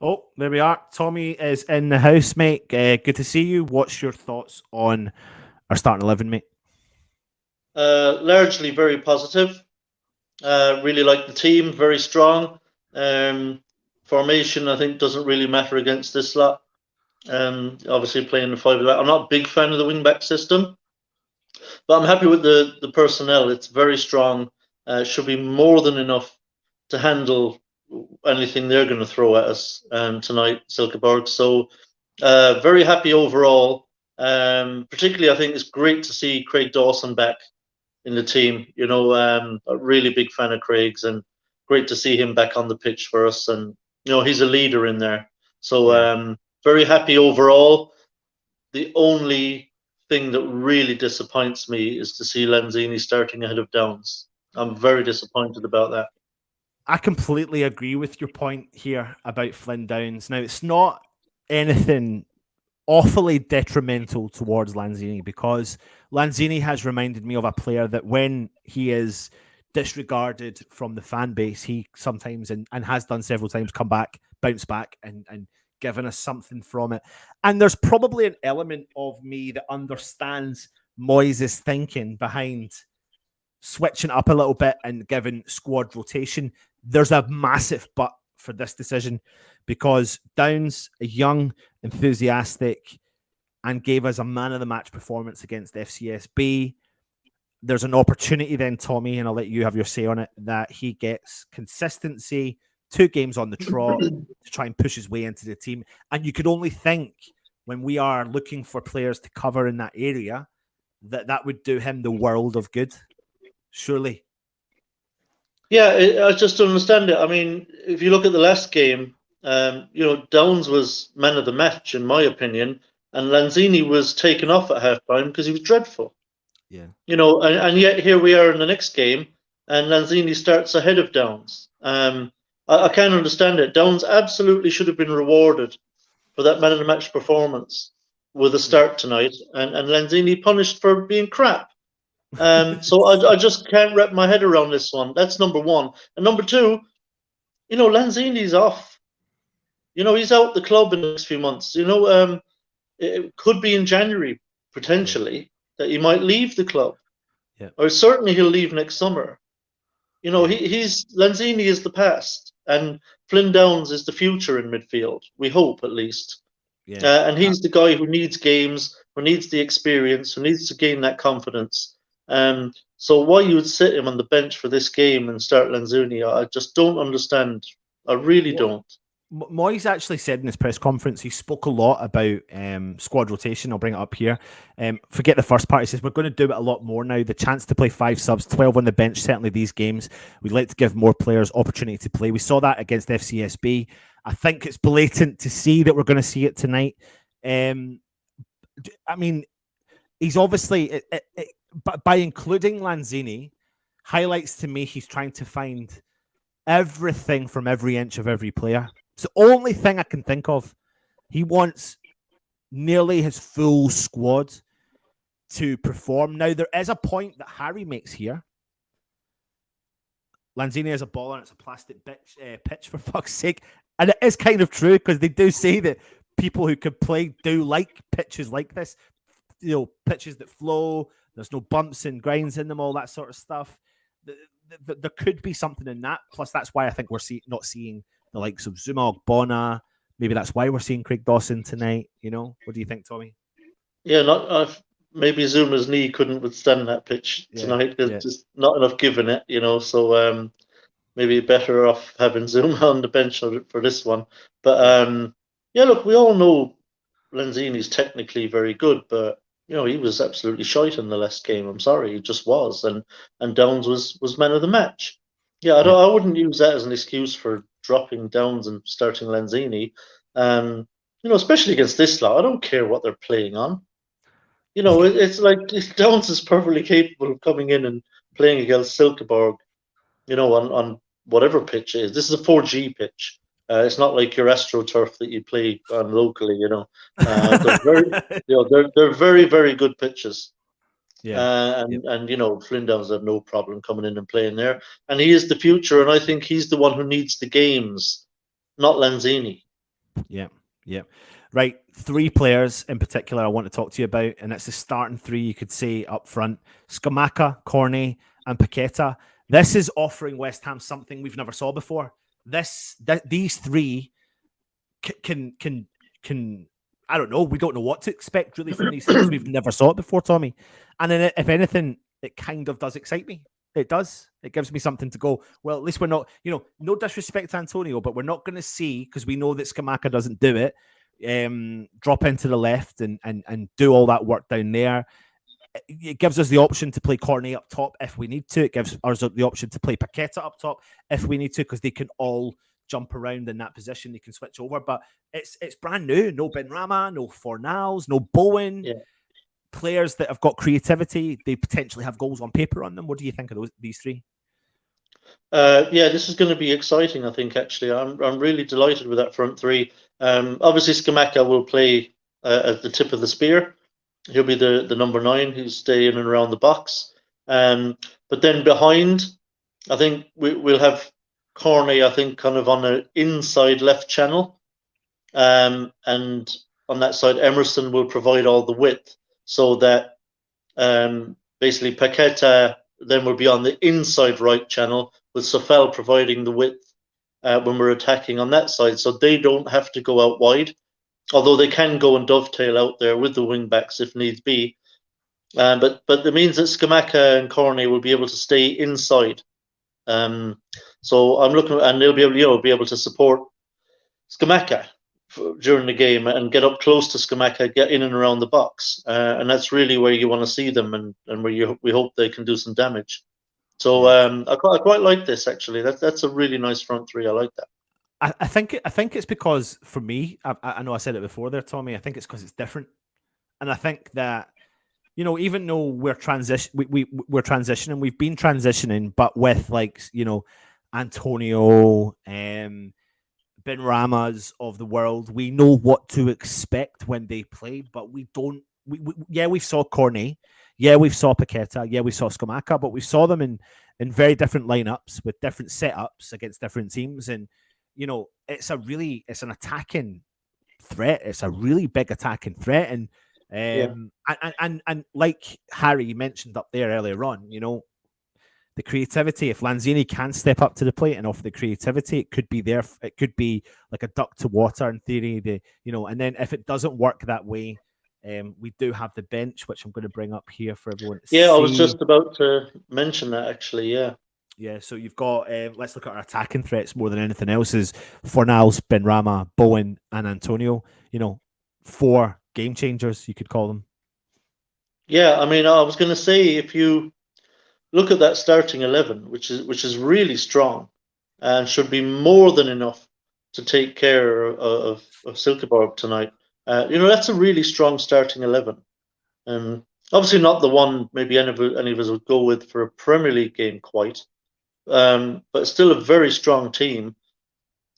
Oh, there we are. Tommy is in the house, mate. Good to see you. What's your thoughts on our starting 11, mate? Largely very positive. Really like the team, very strong. Formation, I think, doesn't really matter against this lot. Obviously playing the 5 back. I'm not a big fan of the wing back system, but I'm happy with the personnel. It's very strong. Should be more than enough to handle anything they're going to throw at us tonight, Silkeborg. So very happy overall. Particularly, I think it's great to see Craig Dawson back in the team. You know, a really big fan of Craig's, and great to see him back on the pitch for us. And you know, he's a leader in there. So very happy overall. The only thing that really disappoints me is to see Lanzini starting ahead of Downs. I'm very disappointed about that. I completely agree with your point here about Flynn Downs. Now, it's not anything awfully detrimental towards Lanzini, because Lanzini has reminded me of a player that when he is disregarded from the fan base, he sometimes, and has done several times, come back, bounce back, and given us something from it. And there's probably an element of me that understands Moyes' thinking behind switching up a little bit and giving squad rotation. There's a massive but for this decision, because Downs, a young, enthusiastic, and gave us a man of the match performance against FCSB. There's an opportunity then, Tommy, and I'll let you have your say on it, that he gets consistency, 2 games on the trot to try and push his way into the team. And you could only think, when we are looking for players to cover in that area, that would do him the world of good. Surely. Yeah, I just don't understand it. I mean, if you look at the last game, Downs was man of the match, in my opinion, and Lanzini was taken off at halftime because he was dreadful. Yeah. And yet here we are in the next game, and Lanzini starts ahead of Downs. I can't understand it. Downs absolutely should have been rewarded for that man of the match performance with a start tonight, and Lanzini punished for being crap. So I just can't wrap my head around this one. That's number one. And number two, Lanzini's off. He's out the club in the next few months. It could be in January, potentially, that he might leave the club. Yeah. Or certainly he'll leave next summer. Lanzini is the past, and Flynn Downs is the future in midfield. We hope, at least. Yeah. And he's the guy who needs games, who needs the experience, who needs to gain that confidence. So why you would sit him on the bench for this game and start Lanzini, I just don't understand. I really don't. Moyes actually said in his press conference, he spoke a lot about squad rotation. I'll bring it up here. Forget the first part. He says, we're going to do it a lot more now. The chance to play 5 subs, 12 on the bench, certainly these games. We'd like to give more players opportunity to play. We saw that against FCSB. I think it's blatant to see that we're going to see it tonight. I mean, he's obviously... But by including Lanzini, highlights to me he's trying to find everything from every inch of every player. It's the only thing I can think of. He wants nearly his full squad to perform. Now, there is a point that Harry makes here. Lanzini is a baller and it's a plastic pitch, for fuck's sake. And it is kind of true, because they do say that people who could play do like pitches like this. Pitches that flow. There's no bumps and grinds in them, all that sort of stuff. There could be something in that. Plus, that's why I think we're not seeing the likes of Zuma, Ogbonna. Maybe that's why we're seeing Craig Dawson tonight. What do you think, Tommy? Yeah, maybe Zuma's knee couldn't withstand that pitch tonight. There's just not enough giving it, So maybe better off having Zuma on the bench for this one. But look, we all know Lanzini's technically very good, but he was absolutely shite in the last game. I'm sorry, he just was, and Downs was man of the match. Yeah, I wouldn't use that as an excuse for dropping Downs and starting Lanzini. Especially against this lot. I don't care what they're playing on. It's like Downs is perfectly capable of coming in and playing against Silkeborg. On whatever pitch it is. This is a 4G pitch. It's not like your AstroTurf that you play on locally, They're very, they're very, very good pitches. Yeah. And Flynn Downs have no problem coming in and playing there. And he is the future, and I think he's the one who needs the games, not Lanzini. Yeah. Right. 3 players in particular I want to talk to you about, and it's the starting 3, you could say, up front. Scamacca, Cornet, and Paqueta. This is offering West Ham something we've never saw before. These 3 can I don't know. We don't know what to expect really from these things. We've never saw it before, Tommy. And then, if anything, it kind of does excite me. It does. It gives me something to go, well, at least we're not, no disrespect to Antonio, but we're not going to see, because we know that Scamacca doesn't do it, drop into the left and do all that work down there. It gives us the option to play Cornet up top if we need to. It gives us the option to play Paqueta up top if we need to, because they can all jump around in that position. They can switch over, but it's brand new. No Ben Rama, no Fornals, no Bowen. Yeah. Players that have got creativity. They potentially have goals on paper on them. What do you think of these 3? Yeah, this is going to be exciting. I think actually, I'm really delighted with that front three. Obviously, Skamaka will play at the tip of the spear. He'll be the number 9 who's staying in and around the box. But then behind, I think we'll have Cornet, I think, kind of on the inside left channel. And on that side, Emerson will provide all the width so that basically Paqueta then will be on the inside right channel with Sofel providing the width when we're attacking on that side. So they don't have to go out wide, although they can go and dovetail out there with the wing backs if needs be. But it means that Skamaka and Cornet will be able to stay inside. So I'm looking, and they'll be able to support Skamaka during the game and get up close to Skamaka, get in and around the box, and that's really where you want to see them, and where we hope they can do some damage. So I quite like this actually. That's a really nice front three. I like that. I think it's because for me, I know I said it before there, Tommy. I think it's because it's different, and I think that even though we're transitioning, we've been transitioning, but with Antonio, Ben Ramas of the world, we know what to expect when they play, but we don't. We saw Cornet, we saw Paqueta, we saw Skamaka, but we saw them in very different lineups with different setups against different teams, and it's an attacking threat. It's a really big attacking threat, and and like Harry mentioned up there earlier on, the creativity. If Lanzini can step up to the plate and offer the creativity, it could be there. It could be like a duck to water in theory. And then if it doesn't work that way, we do have the bench, which I'm going to bring up here for everyone to see. I was just about to mention that actually. Yeah, so you've got, let's look at our attacking threats more than anything else, is Fornals, Benrahma, Bowen, and Antonio. 4 game changers, you could call them. Yeah, I mean, I was going to say, if you look at that starting 11, which is really strong and should be more than enough to take care of Silkeborg tonight. That's a really strong starting 11. Obviously not the one maybe any of us would go with for a Premier League game quite, but still a very strong team.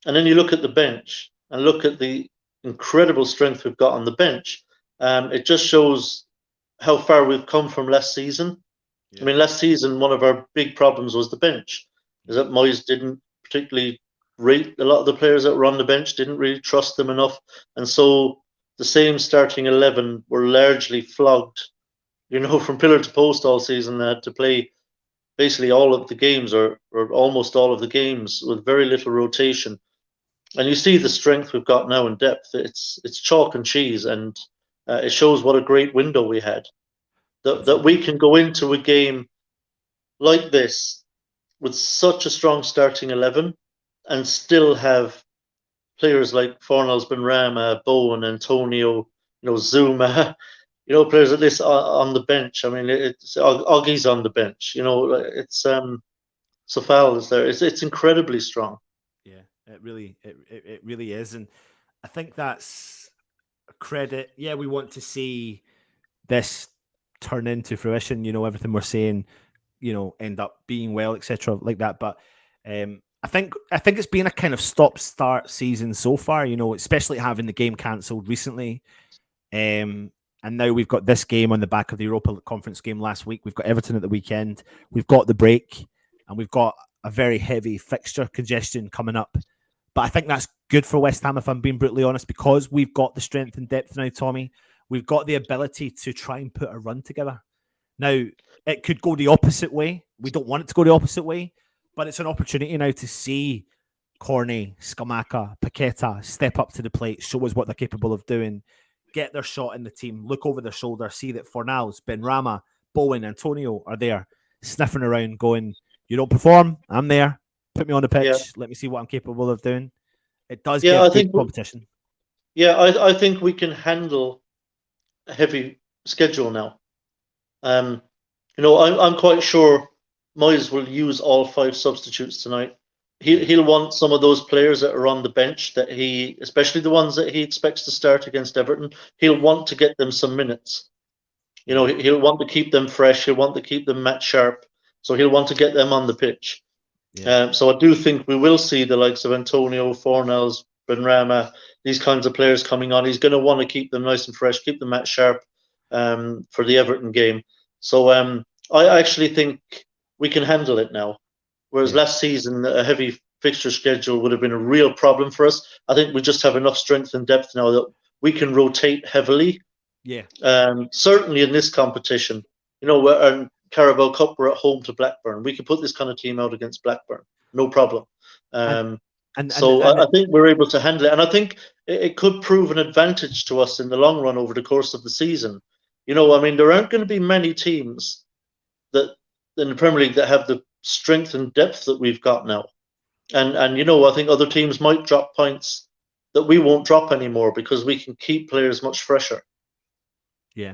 And then you look at the bench and look at the incredible strength we've got on the bench. It just shows how far we've come from last season. Yeah. I mean, last season, one of our big problems was the bench, is that Moyes didn't particularly rate a lot of the players that were on the bench, didn't really trust them enough. And so the same starting 11 were largely flogged, from pillar to post all season. They had to play basically all of the games or almost all of the games with very little rotation. And you see the strength we've got now in depth. It's chalk and cheese, and it shows what a great window we had. That we can go into a game like this with such a strong starting 11 and still have players like Fornals, Benrahma, Bowen, Antonio, Zuma, players like this on the bench. I mean, it's Oggy's on the bench. It's Sofal is there. It's incredibly strong. Yeah, it really is, and I think that's a credit. Yeah, we want to see this turn into fruition, everything we're saying, end up being well, etc., like that. But I think it's been a kind of stop-start season so far, especially having the game cancelled recently. And now we've got this game on the back of the Europa Conference game last week. We've got Everton at the weekend. We've got the break, and we've got a very heavy fixture congestion coming up. But I think that's good for West Ham, if I'm being brutally honest, because we've got the strength and depth now, Tommy. We've got the ability to try and put a run together. Now, it could go the opposite way. We don't want it to go the opposite way, but it's an opportunity now to see Cornet, Skamaka, Paqueta step up to the plate, show us what they're capable of doing, get their shot in the team, look over their shoulder, see that Fornals, Benrahma, Bowen, Antonio are there, sniffing around, going, you don't perform, I'm there. Put me on the pitch. Let me see what I'm capable of doing. It does give good competition. I think we can handle a heavy schedule now. I'm quite sure Moyes will use all 5 substitutes tonight. He'll want some of those players that are on the bench that especially the ones that he expects to start against Everton, he'll want to get them some minutes. He'll want to keep them fresh. He'll want to keep them match sharp. So he'll want to get them on the pitch. Yeah. So I do think we will see the likes of Antonio, Fornals, Benrahma, these kinds of players coming on. He's going to want to keep them nice and fresh, keep them at sharp for the Everton game. So I actually think we can handle it now. Whereas last season, a heavy fixture schedule would have been a real problem for us. I think we just have enough strength and depth now that we can rotate heavily. Yeah. Certainly in this competition, you know, we're Carabao Cup, we're at home to Blackburn. We could put this kind of team out against Blackburn, no problem. I think we're able to handle it, and I think it could prove an advantage to us in the long run over the course of the season. You know, I mean, there aren't going to be many teams that in the Premier League that have the strength and depth that we've got now, and you know, I think other teams might drop points that we won't drop anymore because we can keep players much fresher. Yeah.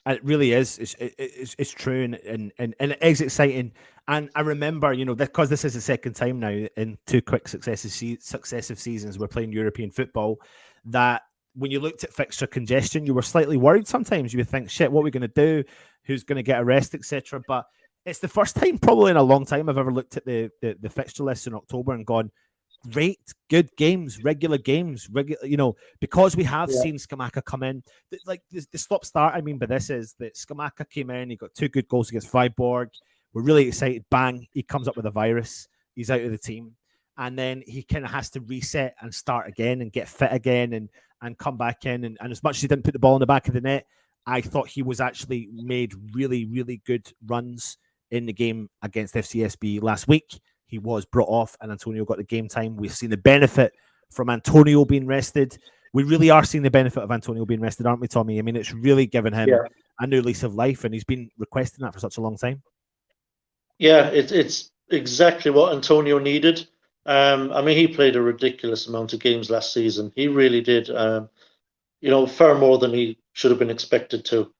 It really is. It's true, and it is exciting. And I remember, you know, because this is the second time now in two quick successive seasons we're playing European football, that when you looked at fixture congestion, you were slightly worried sometimes. You would think, shit, what are we going to do? Who's going to get a rest, etc. But it's the first time probably in a long time I've ever looked at the fixture list in October and gone, great, good games, regular games, you know, because we have seen Scamacca come in. Like the stop-start, I mean by this is that Scamacca came in, he got 2 good goals against Freiburg. We're really excited. Bang, he comes up with a virus. He's out of the team. And then he kind of has to reset and start again and get fit again and come back in. And as much as he didn't put the ball in the back of the net, I thought he was actually made really, really good runs in the game against FCSB last week. He was brought off and Antonio got the game time. We've seen the benefit from Antonio being rested. We really are seeing the benefit of Antonio being rested, aren't we, Tommy? I mean, it's really given him a new lease of life, and he's been requesting that for such a long time. Yeah, it's exactly what Antonio needed. I mean, he played a ridiculous amount of games last season. He really did. You know, far more than he should have been expected to.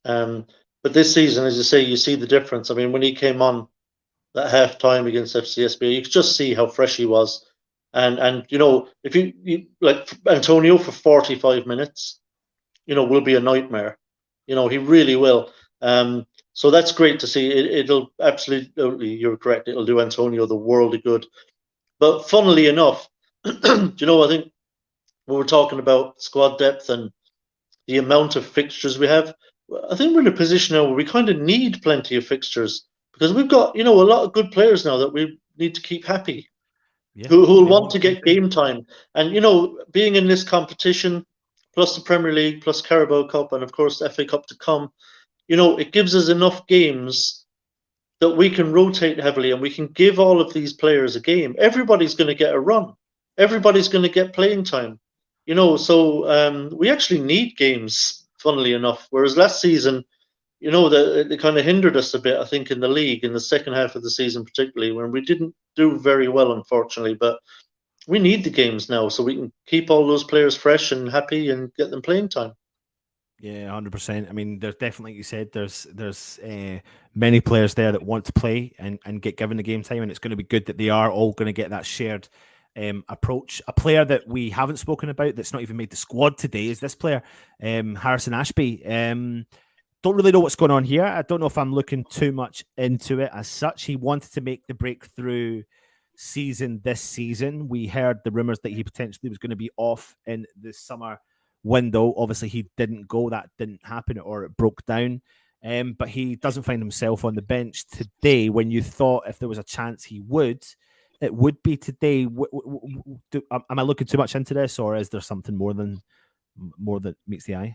But this season, as you say, you see the difference. I mean, when he came on that half time against FCSB, you could just see how fresh he was. And you know, if you like Antonio for 45 minutes, you know, will be a nightmare. You know, he really will. So that's great to see. It'll absolutely, you're correct, it'll do Antonio the world of good. But funnily enough, do you know, I think when we're talking about squad depth and the amount of fixtures we have, I think we're in a position now where we kind of need plenty of fixtures because we've got, you know, a lot of good players now that we need to keep happy, who will want to get game time. And, you know, being in this competition, plus the Premier League, plus Carabao Cup, and of course the FA Cup to come, you know, it gives us enough games that we can rotate heavily and we can give all of these players a game. Everybody's going to get a run. Everybody's going to get playing time. You know, so we actually need games, funnily enough. Whereas last season, you know, it kind of hindered us a bit, I think, in the league, in the second half of the season particularly, when we didn't do very well, unfortunately. But we need the games now so we can keep all those players fresh and happy and get them playing time. Yeah, 100%. I mean, there's definitely, like you said, there's many players there that want to play and get given the game time, and it's going to be good that they are all going to get that shared approach. A player that we haven't spoken about that's not even made the squad today is this player, Harrison Ashby. Don't really know what's going on here. I don't know if I'm looking too much into it as such. He wanted to make the breakthrough season this season. We heard the rumors that he potentially was going to be off in the summer window. Obviously, he didn't go. That didn't happen, or it broke down. But he doesn't find himself on the bench today when you thought if there was a chance he would, it would be today. Am I looking too much into this, or is there something more that meets the eye?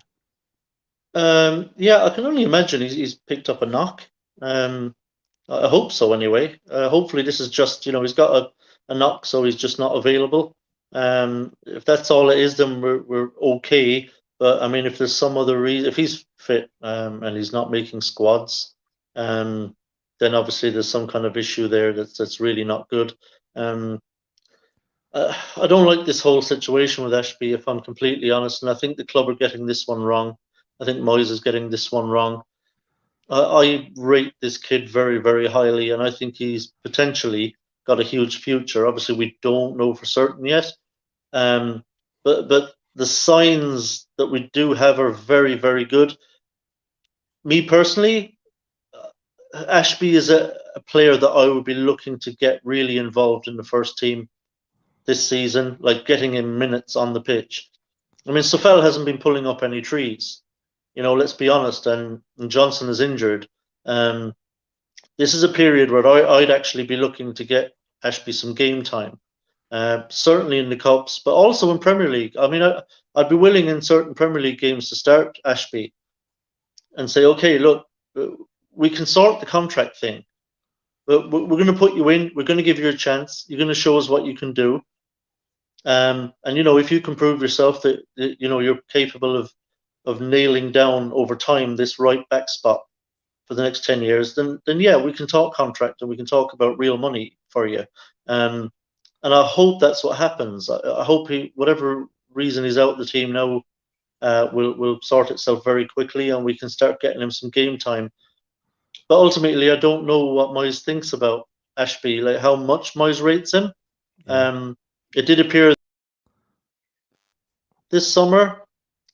Yeah, I can only imagine he's picked up a knock. I hope so anyway. Hopefully this is just, you know, he's got a knock, so he's just not available. If that's all it is, then we're okay. But I mean, if there's some other reason, if he's fit and he's not making squads, then obviously there's some kind of issue there that's really not good. I don't like this whole situation with Ashby, if I'm completely honest, and I think the club are getting this one wrong. I think Moyes is getting this one wrong. I rate this kid very, very highly, and I think he's potentially got a huge future. Obviously, we don't know for certain yet, but the signs that we do have are very, very good. Me personally, Ashby is a player that I would be looking to get really involved in the first team this season, like getting him minutes on the pitch. I mean, Sofel hasn't been pulling up any trees. Let's be honest, and Johnson is injured. This is a period where I'd actually be looking to get Ashby some game time, certainly in the Cups, but also in Premier League. I mean, I'd be willing in certain Premier League games to start Ashby and say, okay, look, we can sort the contract thing. But we're going to put you in. We're going to give you a chance. You're going to show us what you can do. And if you can prove yourself that you're capable of nailing down over time this right back spot for the next 10 years, then yeah, we can talk contract and we can talk about real money for you. And I hope that's what happens. I hope whatever reason he's out of the team now, will sort itself very quickly and we can start getting him some game time. But ultimately, I don't know what Moyes thinks about Ashby, like how much Moyes rates him. Yeah. It did appear this summer.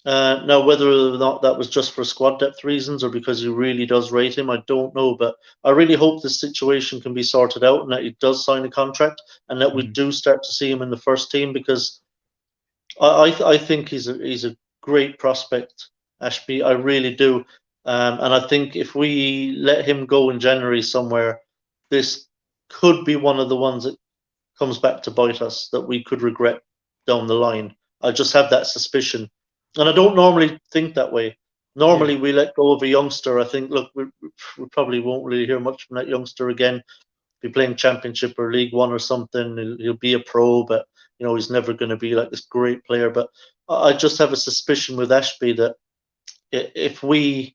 Now, whether or not that was just for squad depth reasons or because he really does rate him, I don't know. But I really hope this situation can be sorted out and that he does sign a contract and that we do start to see him in the first team, because I think he's a great prospect, Ashby. I really do. And I think if we let him go in January somewhere, this could be one of the ones that comes back to bite us, that we could regret down the line. I just have that suspicion. And I don't normally think that way. Normally, we let go of a youngster. I think, look, we probably won't really hear much from that youngster again. Be playing Championship or League One or something. He'll be a pro, but he's never going to be like this great player. But I just have a suspicion with Ashby that if we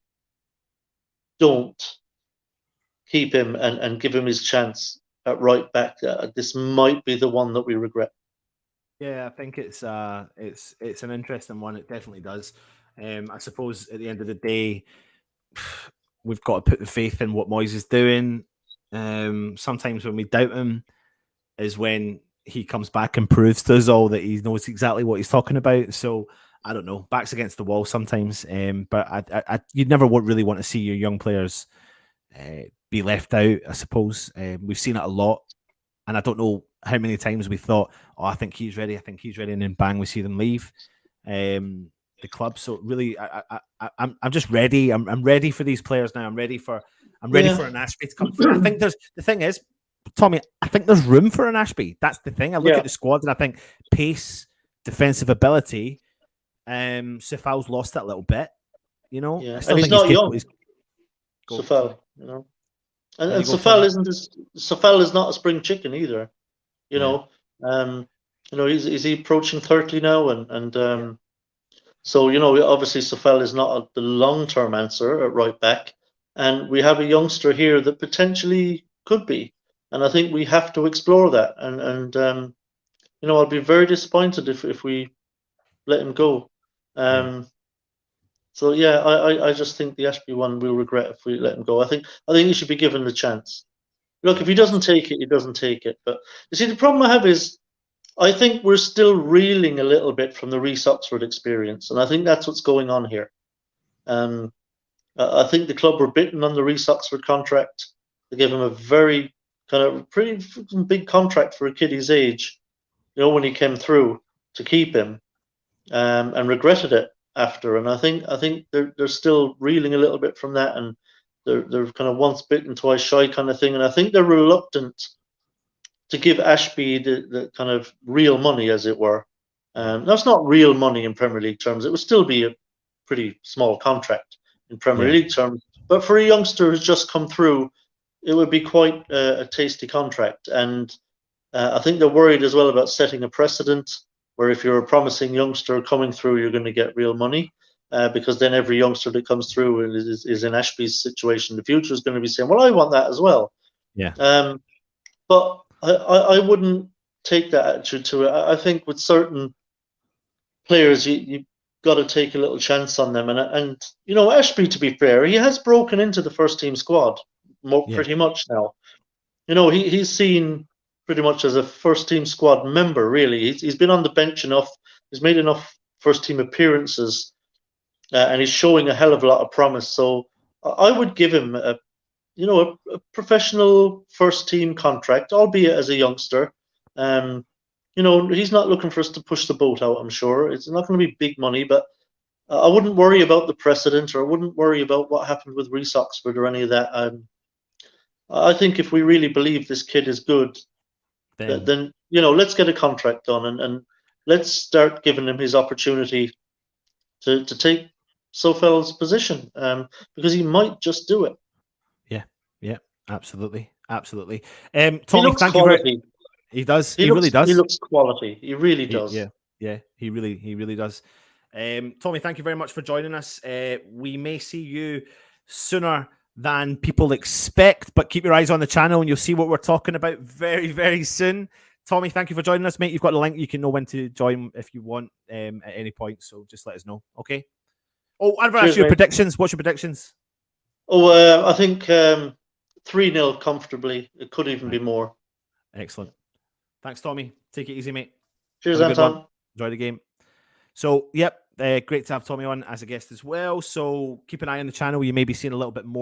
don't keep him and give him his chance at right back, this might be the one that we regret. Yeah, I think it's an interesting one. It definitely does. I suppose at the end of the day, we've got to put the faith in what Moyes is doing. Sometimes when we doubt him is when he comes back and proves to us all that he knows exactly what he's talking about. So I don't know, backs against the wall sometimes. But you'd never really want to see your young players be left out, I suppose. We've seen it a lot. And I don't know how many times we thought, oh, I think he's ready. And then bang, we see them leave the club. So really, I'm just ready. I'm ready for these players now. I'm ready for an Ashby to come through. I think the thing is, Tommy, I think there's room for an Ashby. That's the thing. I look at the squad and I think pace, defensive ability, Sofel's lost that a little bit. Yeah. And he's not young. Sofel, And Sofel is not a spring chicken either. Is he approaching 30 now? So obviously Sofel is not the long-term answer at right back, and we have a youngster here that potentially could be, and I think we have to explore that. And I'll be very disappointed if we let him go. So yeah, I just think the Ashby one we'll regret if we let him go. I think he should be given the chance. Look, if he doesn't take it, he doesn't take it. But you see, the problem I have is I think we're still reeling a little bit from the Reece Oxford experience, and I think that's what's going on here. I think the club were bitten on the Reece Oxford contract. They gave him a very kind of pretty big contract for a kid his age, when he came through, to keep him, and regretted it after. And I think they're still reeling a little bit from that, and they're kind of once bitten, twice shy kind of thing. And I think they're reluctant to give Ashby the kind of real money, as it were. That's not real money in Premier League terms. It would still be a pretty small contract in Premier League terms. But for a youngster who's just come through, it would be quite a tasty contract. And I think they're worried as well about setting a precedent where if you're a promising youngster coming through, you're going to get real money. Because then every youngster that comes through is in Ashby's situation. The future is going to be saying, well, I want that as well. Yeah. But I wouldn't take that attitude to it. I think with certain players, you've got to take a little chance on them. And Ashby, to be fair, he has broken into the first team squad pretty much now. He's seen pretty much as a first team squad member, really. He's been on the bench enough. He's made enough first team appearances. And he's showing a hell of a lot of promise. So I would give him a professional first team contract, albeit as a youngster. He's not looking for us to push the boat out. I'm sure it's not going to be big money, but I wouldn't worry about the precedent, or I wouldn't worry about what happened with Reece Oxford or any of that. I think if we really believe this kid is good, then let's get a contract done and let's start giving him his opportunity to take Sofel's position, because he might just do it. Yeah, absolutely. Tommy, He looks thank quality. you. He does. He really does. He looks quality. He really does. Yeah. He really does. Tommy, thank you very much for joining us. We may see you sooner than people expect, but keep your eyes on the channel and you'll see what we're talking about very, very soon. Tommy, thank you for joining us, mate. You've got the link. You can know when to join if you want at any point. So just let us know. Okay. Oh, I've asked your predictions. What's your predictions? Oh, I think 3-0 comfortably. It could even be more. Excellent. Thanks, Tommy. Take it easy, mate. Cheers, Anton. Enjoy the game. So, yep, great to have Tommy on as a guest as well. So keep an eye on the channel. You may be seeing a little bit more